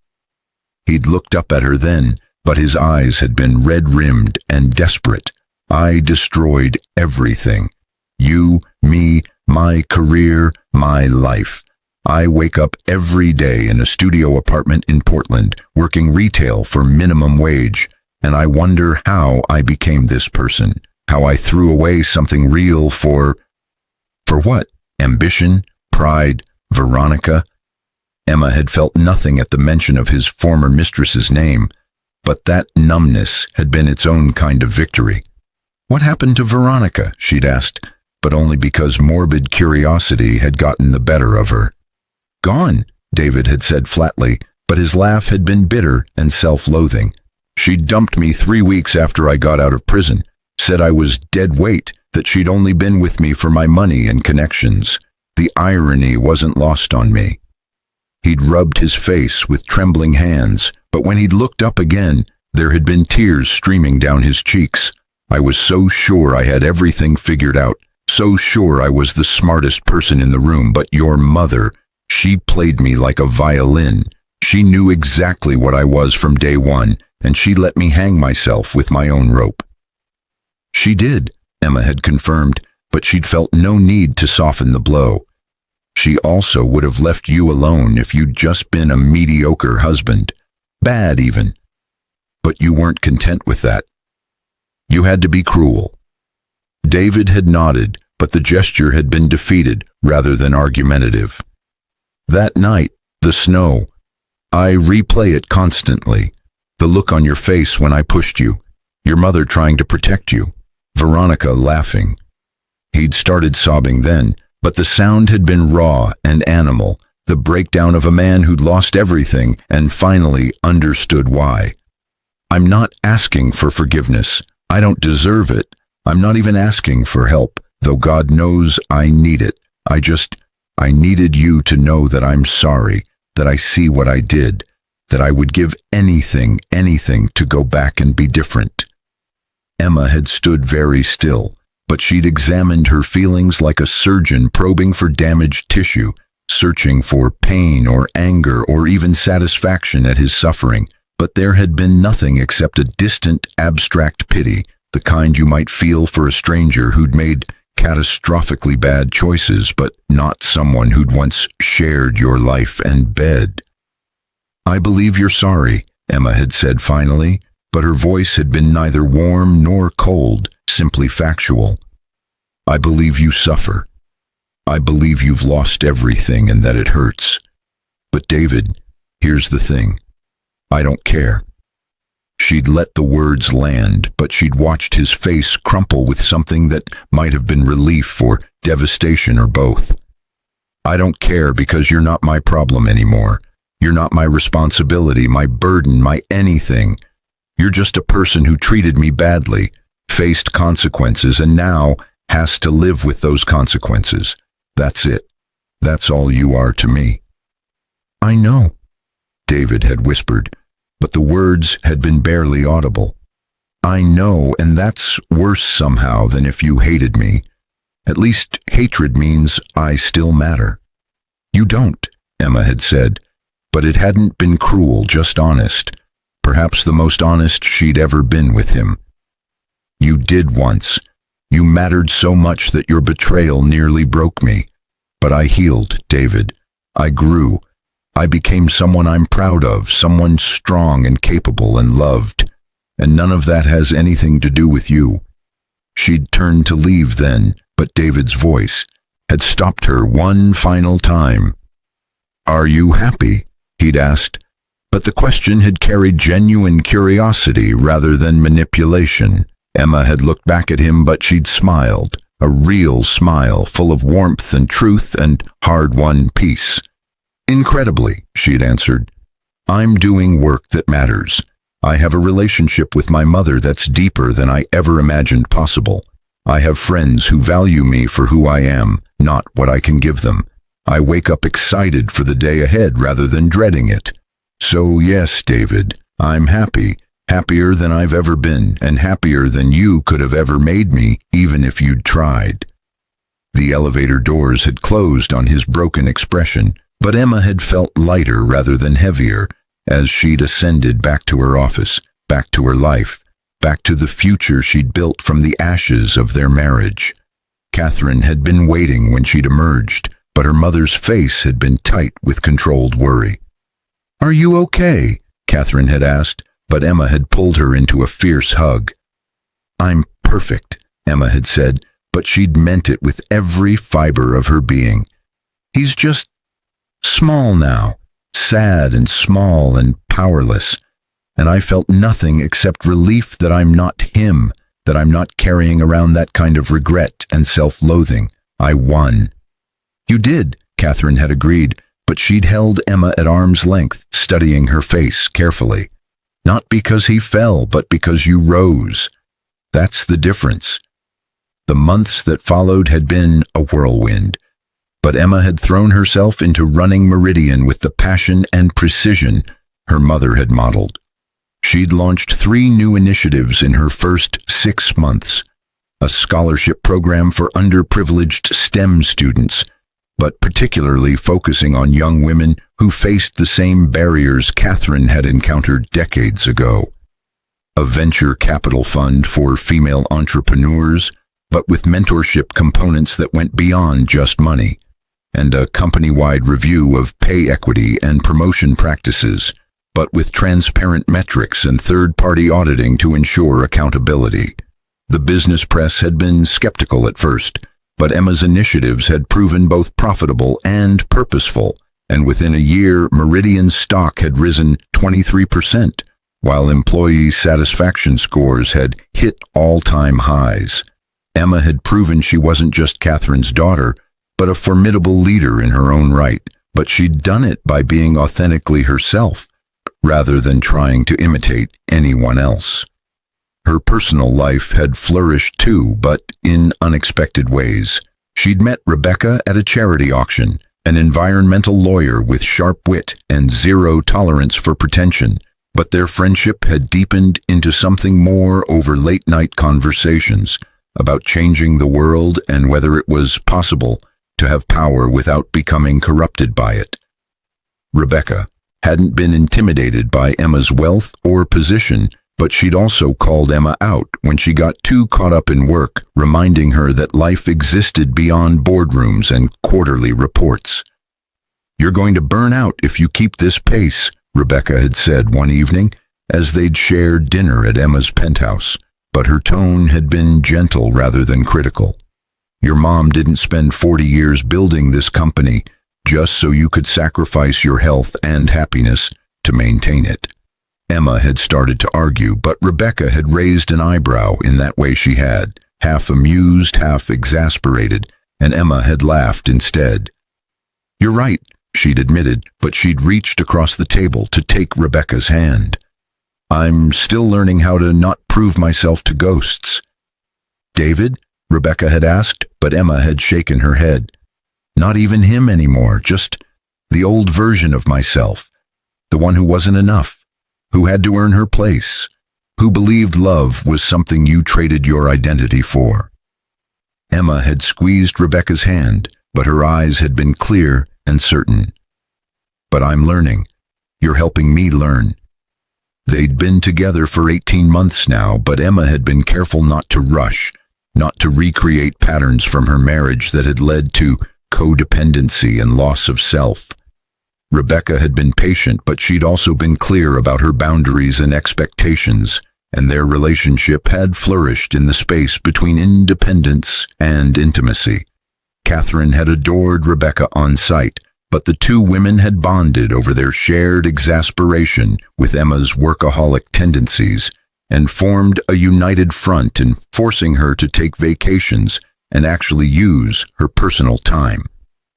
He'd looked up at her then, but his eyes had been red-rimmed and desperate. "I destroyed everything. You, me, my career, my life. I wake up every day in a studio apartment in Portland, working retail for minimum wage, and I wonder how I became this person, how I threw away something real for what? Ambition? Pride? Veronica?" Emma had felt nothing at the mention of his former mistress's name, but that numbness had been its own kind of victory. "What happened to Veronica?" she'd asked, but only because morbid curiosity had gotten the better of her. "Gone," David had said flatly, but his laugh had been bitter and self-loathing. "She dumped me 3 weeks after I got out of prison, said I was dead weight, that she'd only been with me for my money and connections. The irony wasn't lost on me. He'd rubbed his face with trembling hands, but when he'd looked up again, there had been tears streaming down his cheeks. I was so sure I had everything figured out, so sure I was the smartest person in the room, but your mother, she played me like a violin. She knew exactly what I was from day one, and she let me hang myself with my own rope. She did, Emma had confirmed, but she'd felt no need to soften the blow. She also would have left you alone if you'd just been a mediocre husband. Bad even. But you weren't content with that. You had to be cruel. David had nodded, but the gesture had been defeated rather than argumentative. That night, the snow. I replay it constantly. The look on your face when I pushed you. Your mother trying to protect you. Veronica laughing. He'd started sobbing then, but the sound had been raw and animal, the breakdown of a man who'd lost everything and finally understood why. I'm not asking for forgiveness. I don't deserve it. I'm not even asking for help, though God knows I need it. I needed you to know that I'm sorry, that I see what I did, that I would give anything to go back and be different. Emma had stood very still, but she'd examined her feelings like a surgeon probing for damaged tissue, searching for pain or anger or even satisfaction at his suffering. But there had been nothing except a distant, abstract pity, the kind you might feel for a stranger who'd made catastrophically bad choices, but not someone who'd once shared your life and bed. I believe you're sorry, Emma had said finally, but her voice had been neither warm nor cold, simply factual. I believe you suffer. I believe you've lost everything and that it hurts. But David, here's the thing. I don't care. She'd let the words land, but she'd watched his face crumple with something that might have been relief or devastation or both. I don't care because you're not my problem anymore. You're not my responsibility, my burden, my anything. You're just a person who treated me badly, faced consequences, and now has to live with those consequences. That's it. That's all you are to me. I know, David had whispered, but the words had been barely audible. I know, and that's worse somehow than if you hated me. At least hatred means I still matter. You don't, Emma had said, but it hadn't been cruel, just honest. Perhaps the most honest she'd ever been with him. You did once. You mattered so much that your betrayal nearly broke me. But I healed, David. I grew. I became someone I'm proud of, someone strong and capable and loved. And none of that has anything to do with you. She'd turned to leave then, but David's voice had stopped her one final time. Are you happy? He'd asked. But the question had carried genuine curiosity rather than manipulation. Emma had looked back at him, but she'd smiled, a real smile full of warmth and truth and hard-won peace. Incredibly, she'd answered. I'm doing work that matters. I have a relationship with my mother that's deeper than I ever imagined possible. I have friends who value me for who I am, not what I can give them. I wake up excited for the day ahead rather than dreading it. So yes, David, I'm happy, happier than I've ever been, and happier than you could have ever made me, even if you'd tried. The elevator doors had closed on his broken expression, but Emma had felt lighter rather than heavier as she'd ascended back to her office, back to her life, back to the future she'd built from the ashes of their marriage. Catherine had been waiting when she'd emerged, but her mother's face had been tight with controlled worry. Are you okay? Catherine had asked, but Emma had pulled her into a fierce hug. I'm perfect, Emma had said, but she'd meant it with every fiber of her being. He's just small now, sad and small and powerless, and I felt nothing except relief that I'm not him, that I'm not carrying around that kind of regret and self-loathing. I won. You did, Catherine had agreed, but she'd held Emma at arm's length, studying her face carefully. Not because he fell, but because you rose. That's the difference. The months that followed had been a whirlwind, but Emma had thrown herself into running Meridian with the passion and precision her mother had modeled. She'd launched 3 new initiatives in her first 6 months: a scholarship program for underprivileged STEM students, but particularly focusing on young women who faced the same barriers Catherine had encountered decades ago; a venture capital fund for female entrepreneurs, but with mentorship components that went beyond just money; and a company-wide review of pay equity and promotion practices, but with transparent metrics and third-party auditing to ensure accountability. The business press had been skeptical at first, but Emma's initiatives had proven both profitable and purposeful, and within a year, Meridian's stock had risen 23%, while employee satisfaction scores had hit all-time highs. Emma had proven she wasn't just Catherine's daughter, but a formidable leader in her own right, but she'd done it by being authentically herself, rather than trying to imitate anyone else. Her personal life had flourished too, but in unexpected ways. She'd met Rebecca at a charity auction, an environmental lawyer with sharp wit and zero tolerance for pretension, but their friendship had deepened into something more over late-night conversations about changing the world and whether it was possible to have power without becoming corrupted by it. Rebecca hadn't been intimidated by Emma's wealth or position, but she'd also called Emma out when she got too caught up in work, reminding her that life existed beyond boardrooms and quarterly reports. "You're going to burn out if you keep this pace," Rebecca had said one evening as they'd shared dinner at Emma's penthouse, but her tone had been gentle rather than critical. "Your mom didn't spend 40 years building this company just so you could sacrifice your health and happiness to maintain it." Emma had started to argue, but Rebecca had raised an eyebrow in that way she had, half amused, half exasperated, and Emma had laughed instead. "You're right," she'd admitted, but she'd reached across the table to take Rebecca's hand. "I'm still learning how to not prove myself to ghosts." "David?" Rebecca had asked, but Emma had shaken her head. "Not even him anymore, just the old version of myself, the one who wasn't enough, who had to earn her place, who believed love was something you traded your identity for." Emma had squeezed Rebecca's hand, but her eyes had been clear and certain. "But I'm learning. You're helping me learn." They'd been together for 18 months now, but Emma had been careful not to rush, not to recreate patterns from her marriage that had led to codependency and loss of self. Rebecca had been patient, but she'd also been clear about her boundaries and expectations, and their relationship had flourished in the space between independence and intimacy. Catherine had adored Rebecca on sight, but the two women had bonded over their shared exasperation with Emma's workaholic tendencies and formed a united front in forcing her to take vacations and actually use her personal time.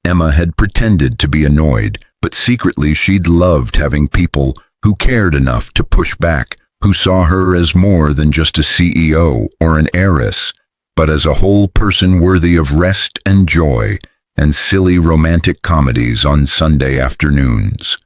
Emma had pretended to be annoyed, but secretly she'd loved having people who cared enough to push back, who saw her as more than just a CEO or an heiress, but as a whole person worthy of rest and joy and silly romantic comedies on Sunday afternoons.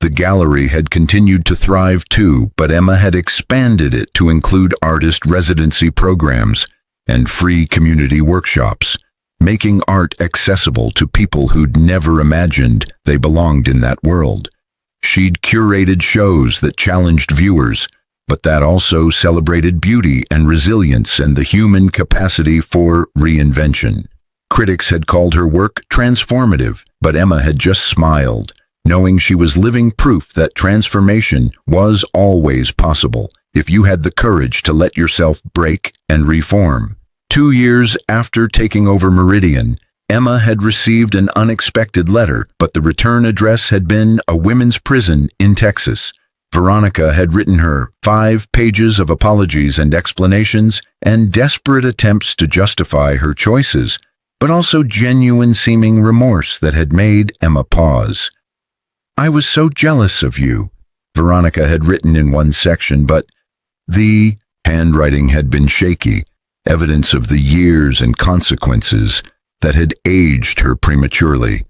The gallery had continued to thrive too, but Emma had expanded it to include artist residency programs and free community workshops, making art accessible to people who'd never imagined they belonged in that world. She'd curated shows that challenged viewers, but that also celebrated beauty and resilience and the human capacity for reinvention. Critics had called her work transformative, but Emma had just smiled, knowing she was living proof that transformation was always possible if you had the courage to let yourself break and reform. 2 years after taking over Meridian, Emma had received an unexpected letter, but the return address had been a women's prison in Texas. Veronica had written her 5 pages of apologies and explanations and desperate attempts to justify her choices, but also genuine seeming remorse that had made Emma pause. "I was so jealous of you," Veronica had written in one section, but the handwriting had been shaky, evidence of the years and consequences that had aged her prematurely.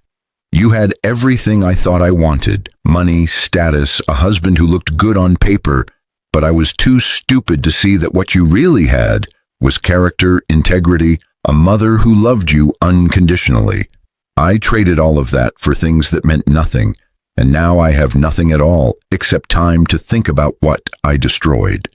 You had everything I thought I wanted: money, status, a husband who looked good on paper, but I was too stupid to see that what you really had was character, integrity, a mother who loved you unconditionally. I traded all of that for things that meant nothing, and now I have nothing at all except time to think about what I destroyed."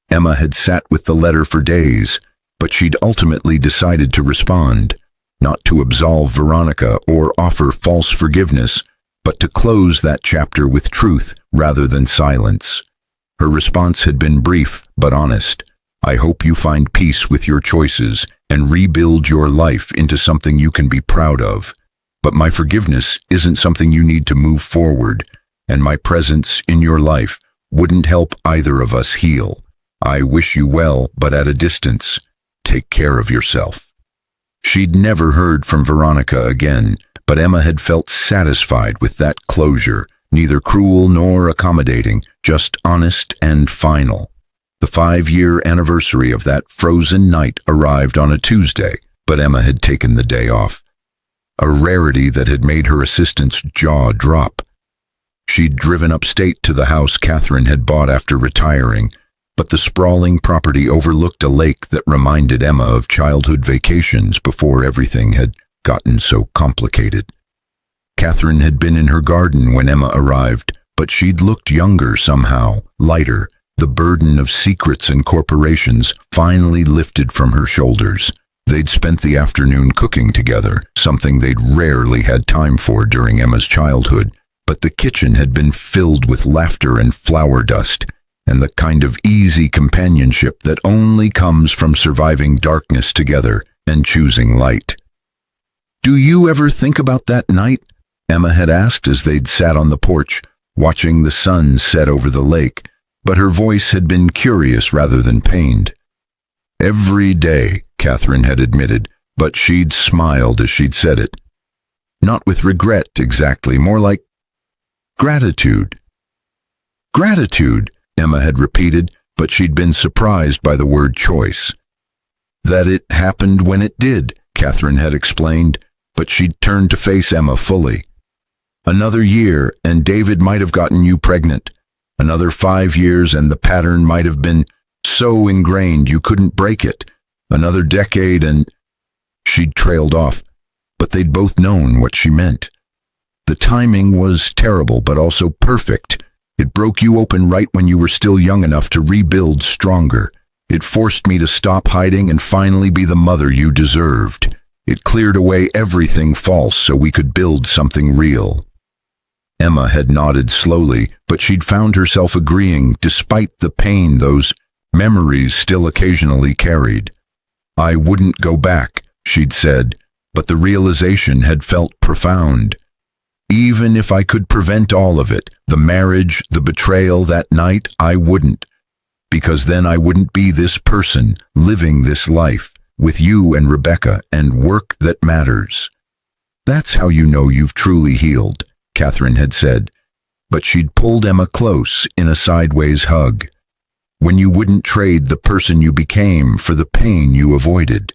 Emma had sat with the letter for days, but she'd ultimately decided to respond, not to absolve Veronica or offer false forgiveness, but to close that chapter with truth rather than silence. Her response had been brief but honest. "I hope you find peace with your choices and rebuild your life into something you can be proud of. But my forgiveness isn't something you need to move forward, and my presence in your life wouldn't help either of us heal. I wish you well, but at a distance. Take care of yourself." She'd never heard from Veronica again, but Emma had felt satisfied with that closure, neither cruel nor accommodating, just honest and final. The 5-year anniversary of that frozen night arrived on a Tuesday, but Emma had taken the day off, a rarity that had made her assistant's jaw drop. She'd driven upstate to the house Catherine had bought after retiring, but the sprawling property overlooked a lake that reminded Emma of childhood vacations before everything had gotten so complicated. Catherine had been in her garden when Emma arrived, but she'd looked younger somehow, lighter. The burden of secrets and corporations finally lifted from her shoulders. They'd spent the afternoon cooking together, something they'd rarely had time for during Emma's childhood, but the kitchen had been filled with laughter and flour dust, and the kind of easy companionship that only comes from surviving darkness together and choosing light. "Do you ever think about that night?" Emma had asked as they'd sat on the porch, watching the sun set over the lake, but her voice had been curious rather than pained. "Every day," Catherine had admitted, but she'd smiled as she'd said it. Not with regret exactly, more like gratitude. "Gratitude," Emma had repeated, but she'd been surprised by the word choice. "That it happened when it did," Catherine had explained, but she'd turned to face Emma fully. "Another year, and David might have gotten you pregnant. Another 5 years, and the pattern might have been so ingrained you couldn't break it. Another decade, and—" She'd trailed off, but they'd both known what she meant. The timing was terrible, but also perfect. It broke you open right when you were still young enough to rebuild stronger. It forced me to stop hiding and finally be the mother you deserved. It cleared away everything false so we could build something real." Emma had nodded slowly, but she'd found herself agreeing despite the pain those memories still occasionally carried. "I wouldn't go back," she'd said, but the realization had felt profound. "Even if I could prevent all of it, the marriage, the betrayal that night, I wouldn't. Because then I wouldn't be this person, living this life, with you and Rebecca, and work that matters." "That's how you know you've truly healed," Catherine had said, but she'd pulled Emma close in a sideways hug. "When you wouldn't trade the person you became for the pain you avoided.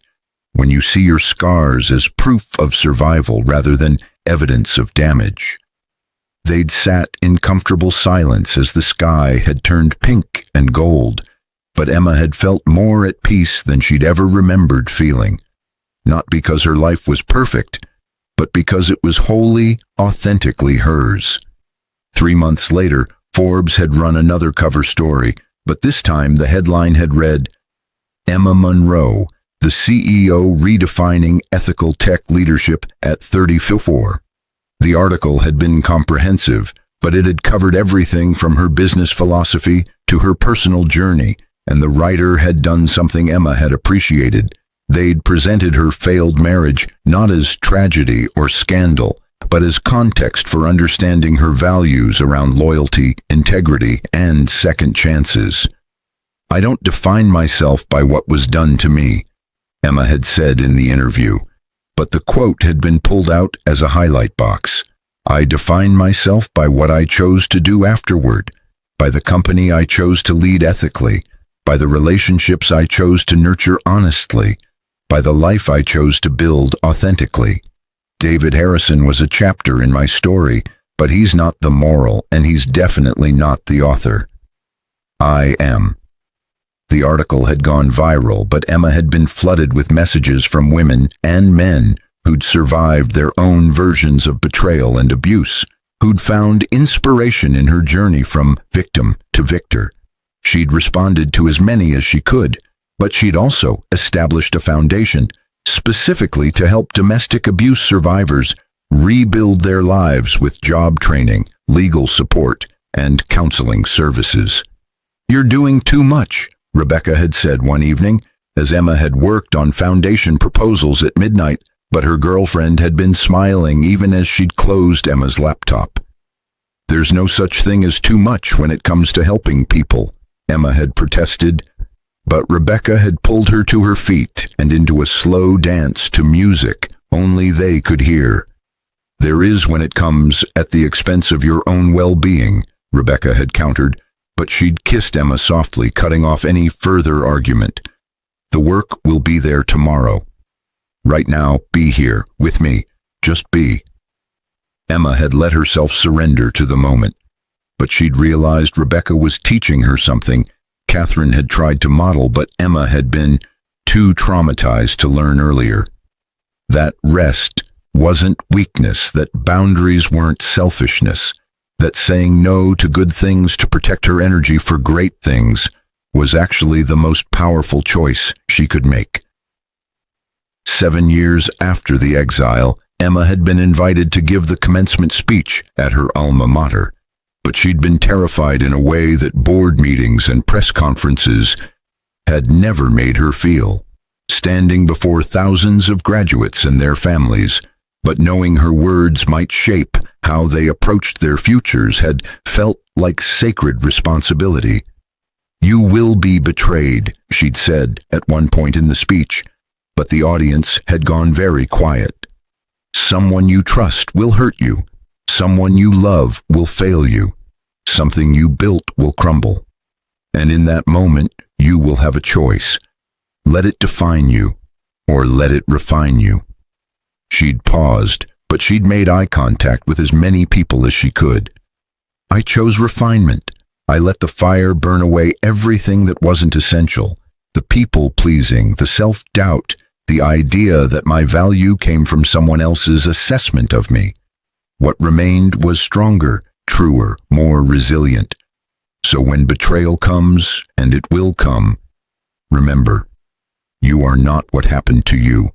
When you see your scars as proof of survival rather than evidence of damage." They'd sat in comfortable silence as the sky had turned pink and gold, but Emma had felt more at peace than she'd ever remembered feeling. Not because her life was perfect, but because it was wholly, authentically hers. 3 months later, Forbes had run another cover story, but this time the headline had read, "Emma Monroe, the CEO redefining ethical tech leadership at 34. The article had been comprehensive, but it had covered everything from her business philosophy to her personal journey, and the writer had done something Emma had appreciated. They'd presented her failed marriage not as tragedy or scandal, but as context for understanding her values around loyalty, integrity, and second chances. "I don't define myself by what was done to me," Emma had said in the interview, but the quote had been pulled out as a highlight box. "I define myself by what I chose to do afterward, by the company I chose to lead ethically, by the relationships I chose to nurture honestly, by the life I chose to build authentically. David Harrison was a chapter in my story, but he's not the moral, and he's definitely not the author. I am. The article had gone viral, but Emma had been flooded with messages from women and men who'd survived their own versions of betrayal and abuse, who'd found inspiration in her journey from victim to victor. She'd responded to as many as she could, but she'd also established a foundation specifically to help domestic abuse survivors rebuild their lives with job training, legal support, and counseling services. "You're doing too much," Rebecca had said one evening, as Emma had worked on foundation proposals at midnight, but her girlfriend had been smiling even as she'd closed Emma's laptop. "There's no such thing as too much when it comes to helping people," Emma had protested, but Rebecca had pulled her to her feet and into a slow dance to music only they could hear. "There is when it comes at the expense of your own well-being," Rebecca had countered, but she'd kissed Emma softly, cutting off any further argument. "The work will be there tomorrow. Right now, be here, with me. Just be." Emma had let herself surrender to the moment, but she'd realized Rebecca was teaching her something Catherine had tried to model, but Emma had been too traumatized to learn earlier. That rest wasn't weakness, that boundaries weren't selfishness, that saying no to good things to protect her energy for great things was actually the most powerful choice she could make. 7 years after the exile, Emma had been invited to give the commencement speech at her alma mater, but she'd been terrified in a way that board meetings and press conferences had never made her feel. Standing before thousands of graduates and their families, but knowing her words might shape how they approached their futures, had felt like sacred responsibility. "You will be betrayed," she'd said at one point in the speech, but the audience had gone very quiet. "Someone you trust will hurt you. Someone you love will fail you. Something you built will crumble. And in that moment, you will have a choice. Let it define you, or let it refine you." She'd paused, but she'd made eye contact with as many people as she could. "I chose refinement. I let the fire burn away everything that wasn't essential, the people-pleasing, the self-doubt, the idea that my value came from someone else's assessment of me. What remained was stronger, truer, more resilient. So when betrayal comes, and it will come, remember, you are not what happened to you.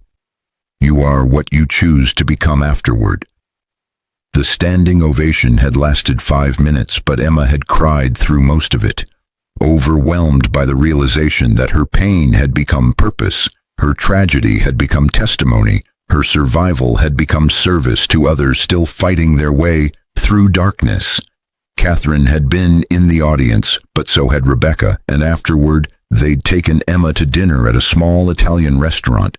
You are what you choose to become afterward." The standing ovation had lasted 5 minutes, but Emma had cried through most of it, overwhelmed by the realization that her pain had become purpose, her tragedy had become testimony, her survival had become service to others still fighting their way through darkness. Catherine had been in the audience, but so had Rebecca, and afterward they'd taken Emma to dinner at a small Italian restaurant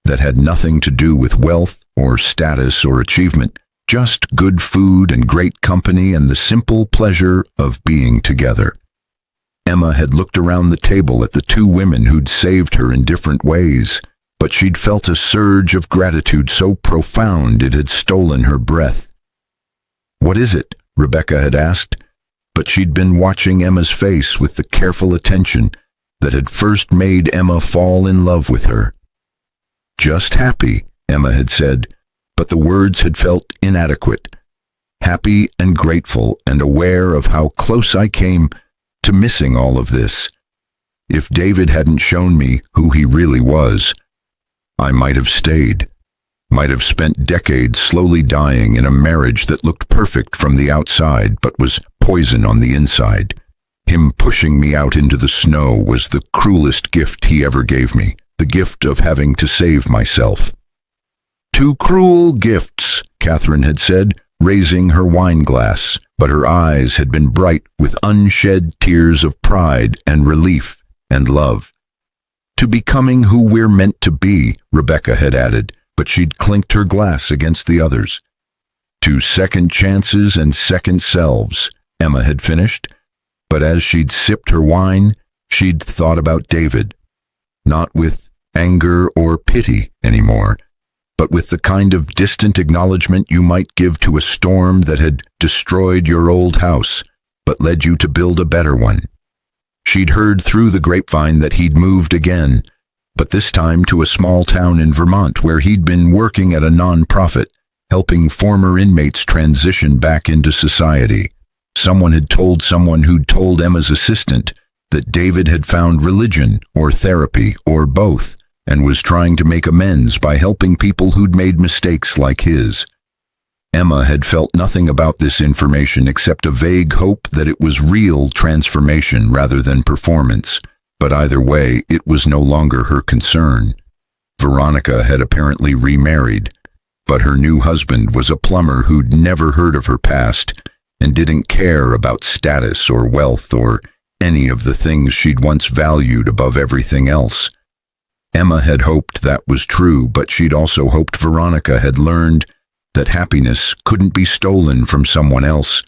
that had nothing to do with wealth or status or achievement, just good food and great company and the simple pleasure of being together. Emma had looked around the table at the 2 women who'd saved her in different ways, but she'd felt a surge of gratitude so profound it had stolen her breath. "What is it?" Rebecca had asked, but she'd been watching Emma's face with the careful attention that had first made Emma fall in love with her. "Just happy," Emma had said, but the words had felt inadequate. "Happy and grateful and aware of how close I came to missing all of this. If David hadn't shown me who he really was, I might have stayed, might have spent decades slowly dying in a marriage that looked perfect from the outside but was poison on the inside. Him pushing me out into the snow was the cruelest gift he ever gave me, the gift of having to save myself." "Two cruel gifts," Catherine had said, raising her wine glass, but her eyes had been bright with unshed tears of pride and relief and love. "To becoming who we're meant to be," Rebecca had added, but she'd clinked her glass against the others. "To second chances and second selves," Emma had finished, but as she'd sipped her wine, She'd thought about David, not with anger or pity anymore, but with the kind of distant acknowledgement you might give to a storm that had destroyed your old house, but led you to build a better one. She'd heard through the grapevine that he'd moved again, but this time to a small town in Vermont where he'd been working at a non-profit, helping former inmates transition back into society. Someone had told someone who'd told Emma's assistant that David had found religion or therapy or both and was trying to make amends by helping people who'd made mistakes like his. Emma had felt nothing about this information except a vague hope that it was real transformation rather than performance, but either way, it was no longer her concern. Veronica had apparently remarried, but her new husband was a plumber who'd never heard of her past and didn't care about status or wealth or any of the things she'd once valued above everything else. Emma had hoped that was true, but she'd also hoped Veronica had learned that happiness couldn't be stolen from someone else,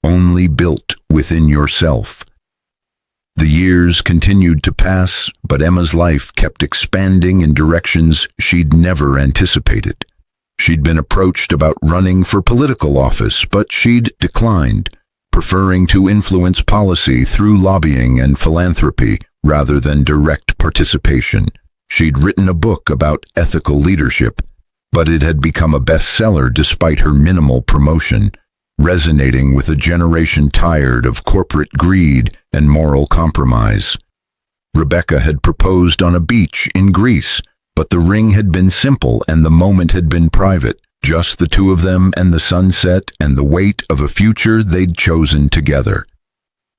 only built within yourself. The years continued to pass, but Emma's life kept expanding in directions she'd never anticipated. She'd been approached about running for political office, but she'd declined, preferring to influence policy through lobbying and philanthropy rather than direct participation. She'd written a book about ethical leadership, but it had become a bestseller despite her minimal promotion, resonating with a generation tired of corporate greed and moral compromise. Rebecca had proposed on a beach in Greece, but the ring had been simple and the moment had been private, just the two of them and the sunset and the weight of a future they'd chosen together.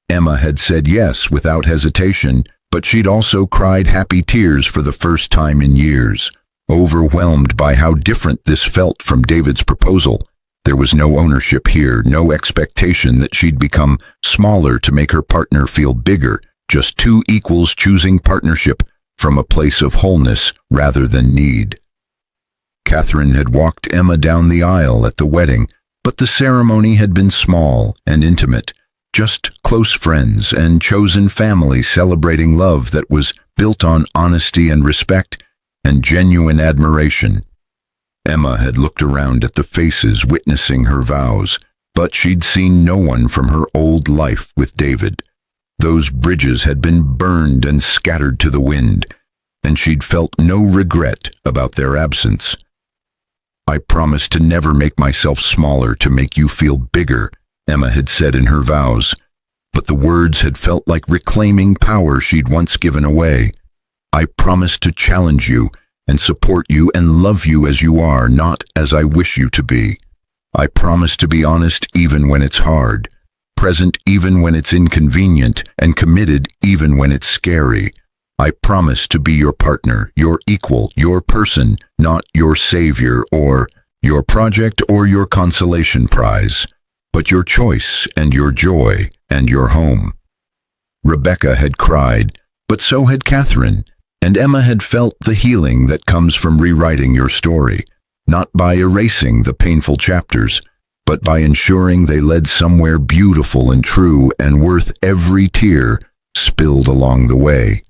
Emma had said yes without hesitation, but she'd also cried happy tears for the first time in years, overwhelmed by how different this felt from David's proposal. There was no ownership here, no expectation that she'd become smaller to make her partner feel bigger, just two equals choosing partnership from a place of wholeness rather than need. Catherine had walked Emma down the aisle at the wedding, but the ceremony had been small and intimate, just close friends and chosen family celebrating love that was built on honesty and respect and genuine admiration. Emma had looked around at the faces witnessing her vows, but she'd seen no one from her old life with David. Those bridges had been burned and scattered to the wind, and she'd felt no regret about their absence. "I promise to never make myself smaller to make you feel bigger," Emma had said in her vows, but the words had felt like reclaiming power she'd once given away. "I promise to challenge you and support you and love you as you are, not as I wish you to be. I promise to be honest even when it's hard, present even when it's inconvenient, and committed even when it's scary. I promise to be your partner, your equal, your person, not your savior or your project or your consolation prize, but your choice and your joy and your home." Rebecca had cried, but so had Catherine, and Emma had felt the healing that comes from rewriting your story, not by erasing the painful chapters, but by ensuring they led somewhere beautiful and true and worth every tear spilled along the way.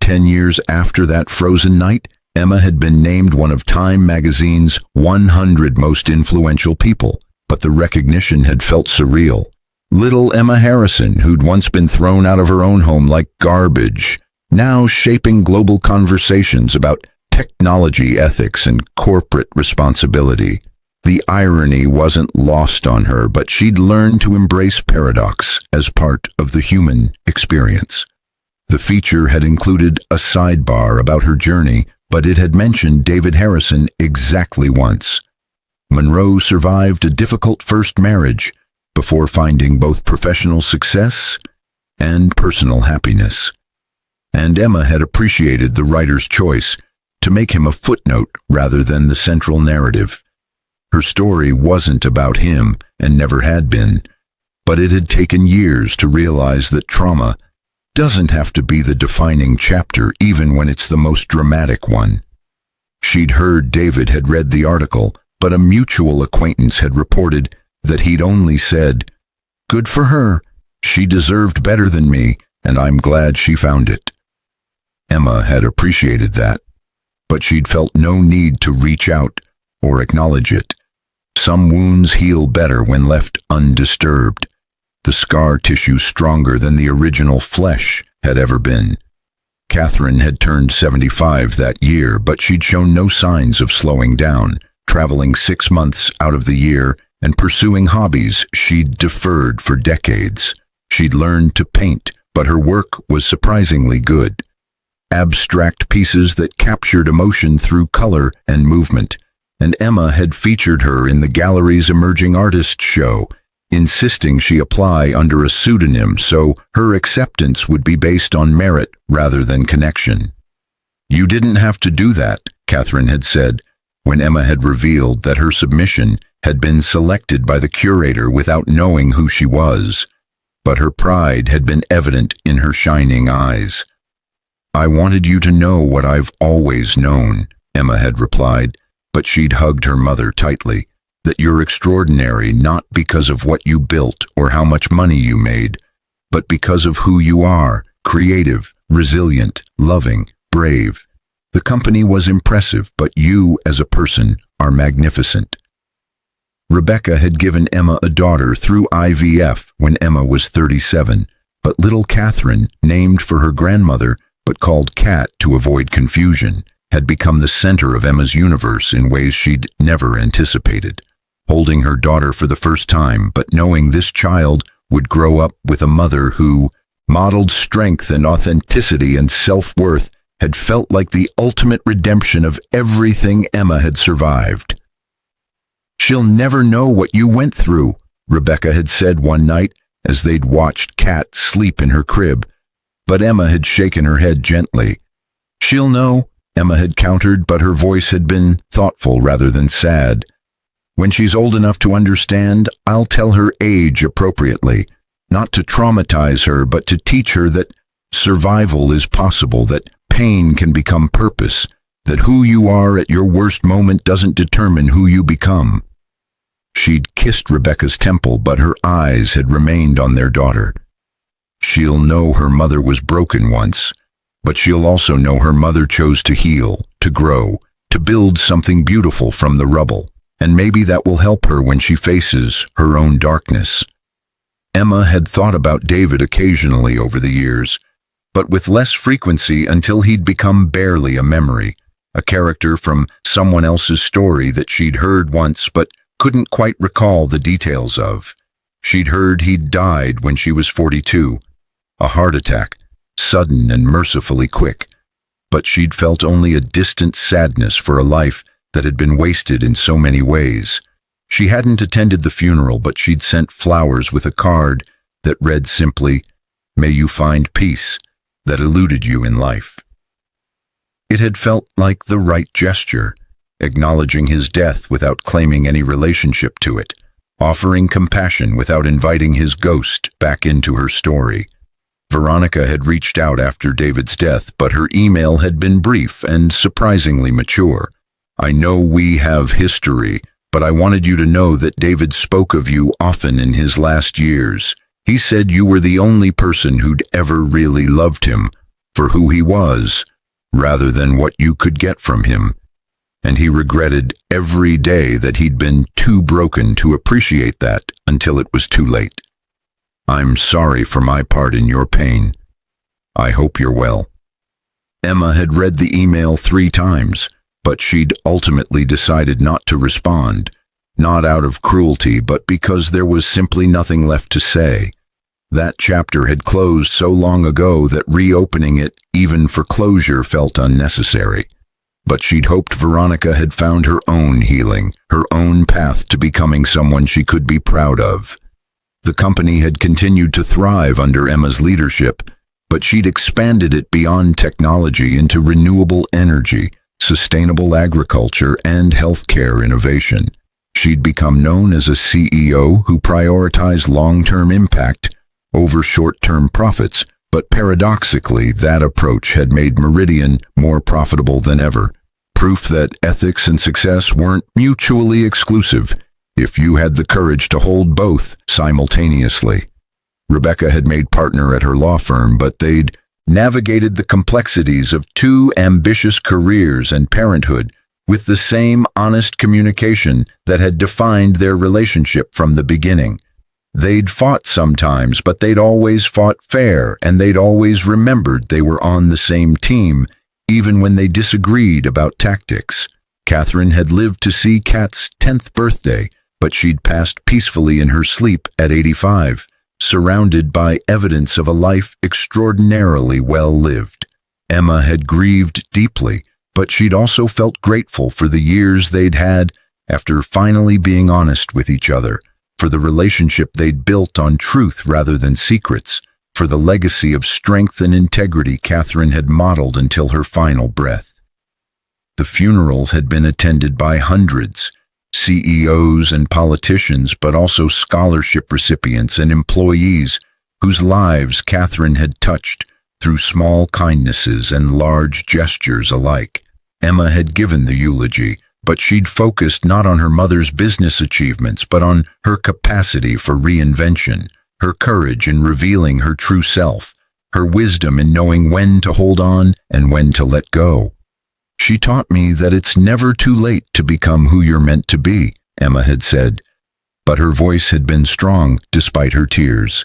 10 years after that frozen night, Emma had been named one of Time magazine's 100 most influential people, but the recognition had felt surreal. Little Emma Harrison, who'd once been thrown out of her own home like garbage, now shaping global conversations about technology ethics and corporate responsibility. The irony wasn't lost on her, but she'd learned to embrace paradox as part of the human experience. The feature had included a sidebar about her journey, but it had mentioned David Harrison exactly once. Monroe survived a difficult first marriage before finding both professional success and personal happiness. And Emma had appreciated the writer's choice to make him a footnote rather than the central narrative. Her story wasn't about him and never had been, but it had taken years to realize that trauma doesn't have to be the defining chapter even when it's the most dramatic one. She'd heard David had read the article, but a mutual acquaintance had reported that he'd only said, "Good for her, she deserved better than me," and I'm glad she found it." Emma had appreciated that, but she'd felt no need to reach out or acknowledge it. Some wounds heal better when left undisturbed, the scar tissue stronger than the original flesh had ever been. Catherine had turned 75 that year, but she'd shown no signs of slowing down, traveling 6 months out of the year and pursuing hobbies she'd deferred for decades. She'd learned to paint, but her work was surprisingly good. Abstract pieces that captured emotion through color and movement, and Emma had featured her in the gallery's Emerging Artists show, insisting she apply under a pseudonym so her acceptance would be based on merit rather than connection. "You didn't have to do that," Catherine had said, when Emma had revealed that her submission had been selected by the curator without knowing who she was. But her pride had been evident in her shining eyes. "I wanted you to know what I've always known," Emma had replied, but she'd hugged her mother tightly, "that you're extraordinary not because of what you built or how much money you made, but because of who you are, creative, resilient, loving, brave. The company was impressive, but you as a person are magnificent." Rebecca had given Emma a daughter through IVF when Emma was 37, but little Catherine, named for her grandmother but called Cat to avoid confusion, had become the center of Emma's universe in ways she'd never anticipated. Holding her daughter for the first time, but knowing this child would grow up with a mother who modeled strength and authenticity and self-worth, had felt like the ultimate redemption of everything Emma had survived. "She'll never know what you went through," Rebecca had said one night as they'd watched Cat sleep in her crib, but Emma had shaken her head gently. "She'll know," Emma had countered, but her voice had been thoughtful rather than sad. "When she's old enough to understand, I'll tell her age appropriately, not to traumatize her, but to teach her that survival is possible, that pain can become purpose, that who you are at your worst moment doesn't determine who you become." She'd kissed Rebecca's temple, but her eyes had remained on their daughter. "She'll know her mother was broken once, but she'll also know her mother chose to heal, to grow, to build something beautiful from the rubble, and maybe that will help her when she faces her own darkness." Emma had thought about David occasionally over the years, but with less frequency until he'd become barely a memory, a character from someone else's story that she'd heard once but couldn't quite recall the details of. She'd heard he'd died when she was 42, a heart attack, sudden and mercifully quick, but she'd felt only a distant sadness for a life that had been wasted in so many ways. She hadn't attended the funeral, but she'd sent flowers with a card that read simply, "May you find peace that eluded you in life." It had felt like the right gesture, acknowledging his death without claiming any relationship to it, offering compassion without inviting his ghost back into her story. Veronica had reached out after David's death, but her email had been brief and surprisingly mature. "I know we have history, but I wanted you to know that David spoke of you often in his last years. He said you were the only person who'd ever really loved him for who he was, rather than what you could get from him. And he regretted every day that he'd been too broken to appreciate that until it was too late. I'm sorry for my part in your pain. I hope you're well." Emma had read the email 3 times, but she'd ultimately decided not to respond, not out of cruelty, but because there was simply nothing left to say. That chapter had closed so long ago that reopening it, even for closure, felt unnecessary. But she'd hoped Veronica had found her own healing, her own path to becoming someone she could be proud of. The company had continued to thrive under Emma's leadership, but she'd expanded it beyond technology into renewable energy, sustainable agriculture, and healthcare innovation. She'd become known as a CEO who prioritized long-term impact over short-term profits, but paradoxically, that approach had made Meridian more profitable than ever. Proof that ethics and success weren't mutually exclusive if you had the courage to hold both simultaneously. Rebecca had made partner at her law firm, but they'd navigated the complexities of two ambitious careers and parenthood with the same honest communication that had defined their relationship from the beginning. They'd fought sometimes, but they'd always fought fair, and they'd always remembered they were on the same team, even when they disagreed about tactics. Catherine had lived to see Kat's 10th birthday, but she'd passed peacefully in her sleep at 85, surrounded by evidence of a life extraordinarily well lived. Emma had grieved deeply, but she'd also felt grateful for the years they'd had after finally being honest with each other, for the relationship they'd built on truth rather than secrets, for the legacy of strength and integrity Catherine had modeled until her final breath. The funerals had been attended by hundreds, CEOs and politicians, but also scholarship recipients and employees whose lives Catherine had touched through small kindnesses and large gestures alike. Emma had given the eulogy, but she'd focused not on her mother's business achievements, but on her capacity for reinvention, her courage in revealing her true self, her wisdom in knowing when to hold on and when to let go. "She taught me that it's never too late to become who you're meant to be," Emma had said, but her voice had been strong despite her tears.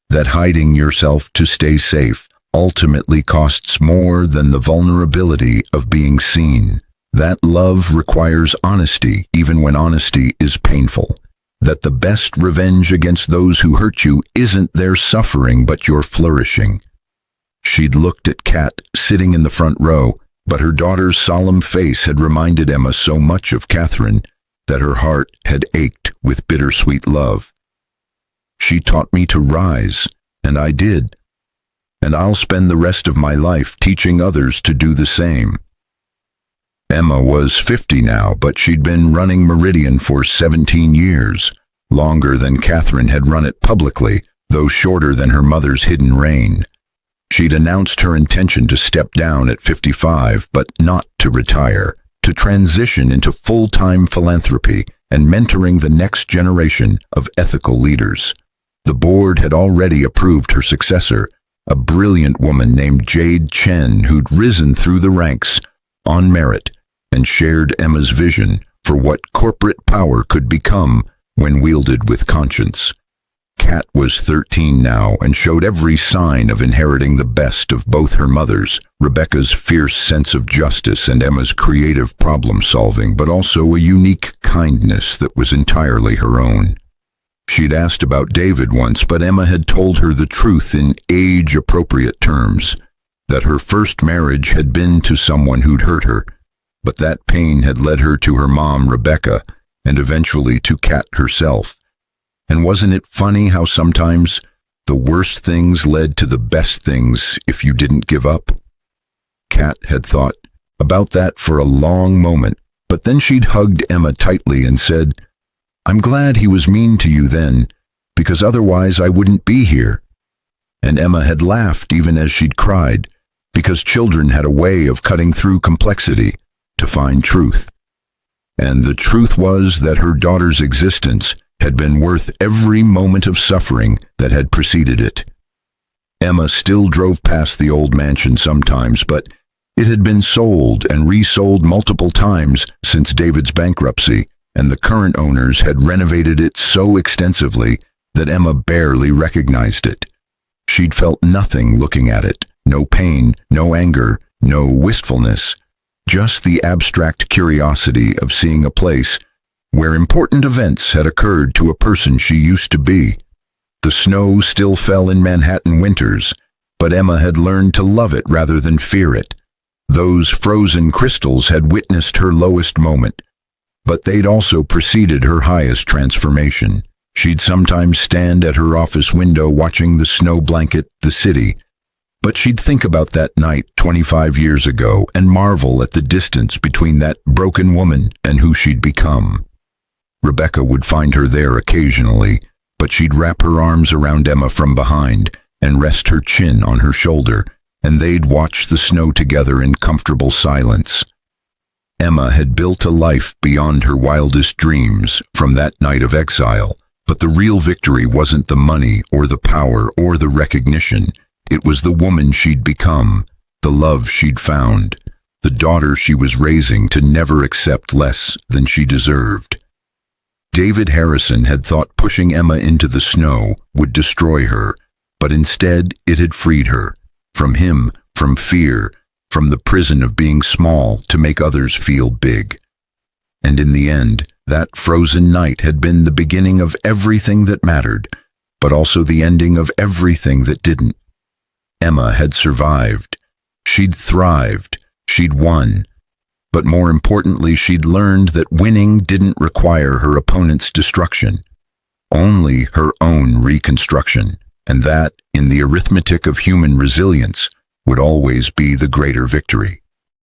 That hiding yourself to stay safe ultimately costs more than the vulnerability of being seen. That love requires honesty, even when honesty is painful. That the best revenge against those who hurt you isn't their suffering, but your flourishing. She'd looked at Kat, sitting in the front row, but her daughter's solemn face had reminded Emma so much of Catherine that her heart had ached with bittersweet love. "She taught me to rise, and I did. And I'll spend the rest of my life teaching others to do the same." Emma was 50 now, but she'd been running Meridian for 17 years, longer than Catherine had run it publicly, though shorter than her mother's hidden reign. She'd announced her intention to step down at 55, but not to retire, to transition into full-time philanthropy and mentoring the next generation of ethical leaders. The board had already approved her successor, a brilliant woman named Jade Chen, who'd risen through the ranks on merit and shared Emma's vision for what corporate power could become when wielded with conscience. Kat was 13 now and showed every sign of inheriting the best of both her mothers, Rebecca's fierce sense of justice and Emma's creative problem-solving, but also a unique kindness that was entirely her own. She'd asked about David once, but Emma had told her the truth in age-appropriate terms, that her first marriage had been to someone who'd hurt her, but that pain had led her to her mom, Rebecca, and eventually to Kat herself. And wasn't it funny how sometimes the worst things led to the best things if you didn't give up? Kat had thought about that for a long moment, but then she'd hugged Emma tightly and said, "I'm glad he was mean to you then, because otherwise I wouldn't be here." And Emma had laughed even as she'd cried, because children had a way of cutting through complexity to find truth. And the truth was that her daughter's existence had been worth every moment of suffering that had preceded it. Emma still drove past the old mansion sometimes, but it had been sold and resold multiple times since David's bankruptcy, and the current owners had renovated it so extensively that Emma barely recognized it. She'd felt nothing looking at it, no pain, no anger, no wistfulness, just the abstract curiosity of seeing a place where important events had occurred to a person she used to be. The snow still fell in Manhattan winters, but Emma had learned to love it rather than fear it. Those frozen crystals had witnessed her lowest moment, but they'd also preceded her highest transformation. She'd sometimes stand at her office window watching the snow blanket the city, but she'd think about that night 25 years ago and marvel at the distance between that broken woman and who she'd become. Rebecca would find her there occasionally, but she'd wrap her arms around Emma from behind and rest her chin on her shoulder, and they'd watch the snow together in comfortable silence. Emma had built a life beyond her wildest dreams from that night of exile, But the real victory wasn't the money or the power or the recognition. It was the woman she'd become, the love she'd found, the daughter she was raising to never accept less than she deserved. David Harrison had thought pushing Emma into the snow would destroy her, but instead it had freed her. From him, from fear, from the prison of being small to make others feel big. And in the end, that frozen night had been the beginning of everything that mattered, but also the ending of everything that didn't. Emma had survived. She'd thrived. She'd won. But more importantly, she'd learned that winning didn't require her opponent's destruction, only her own reconstruction, and that, in the arithmetic of human resilience, would always be the greater victory.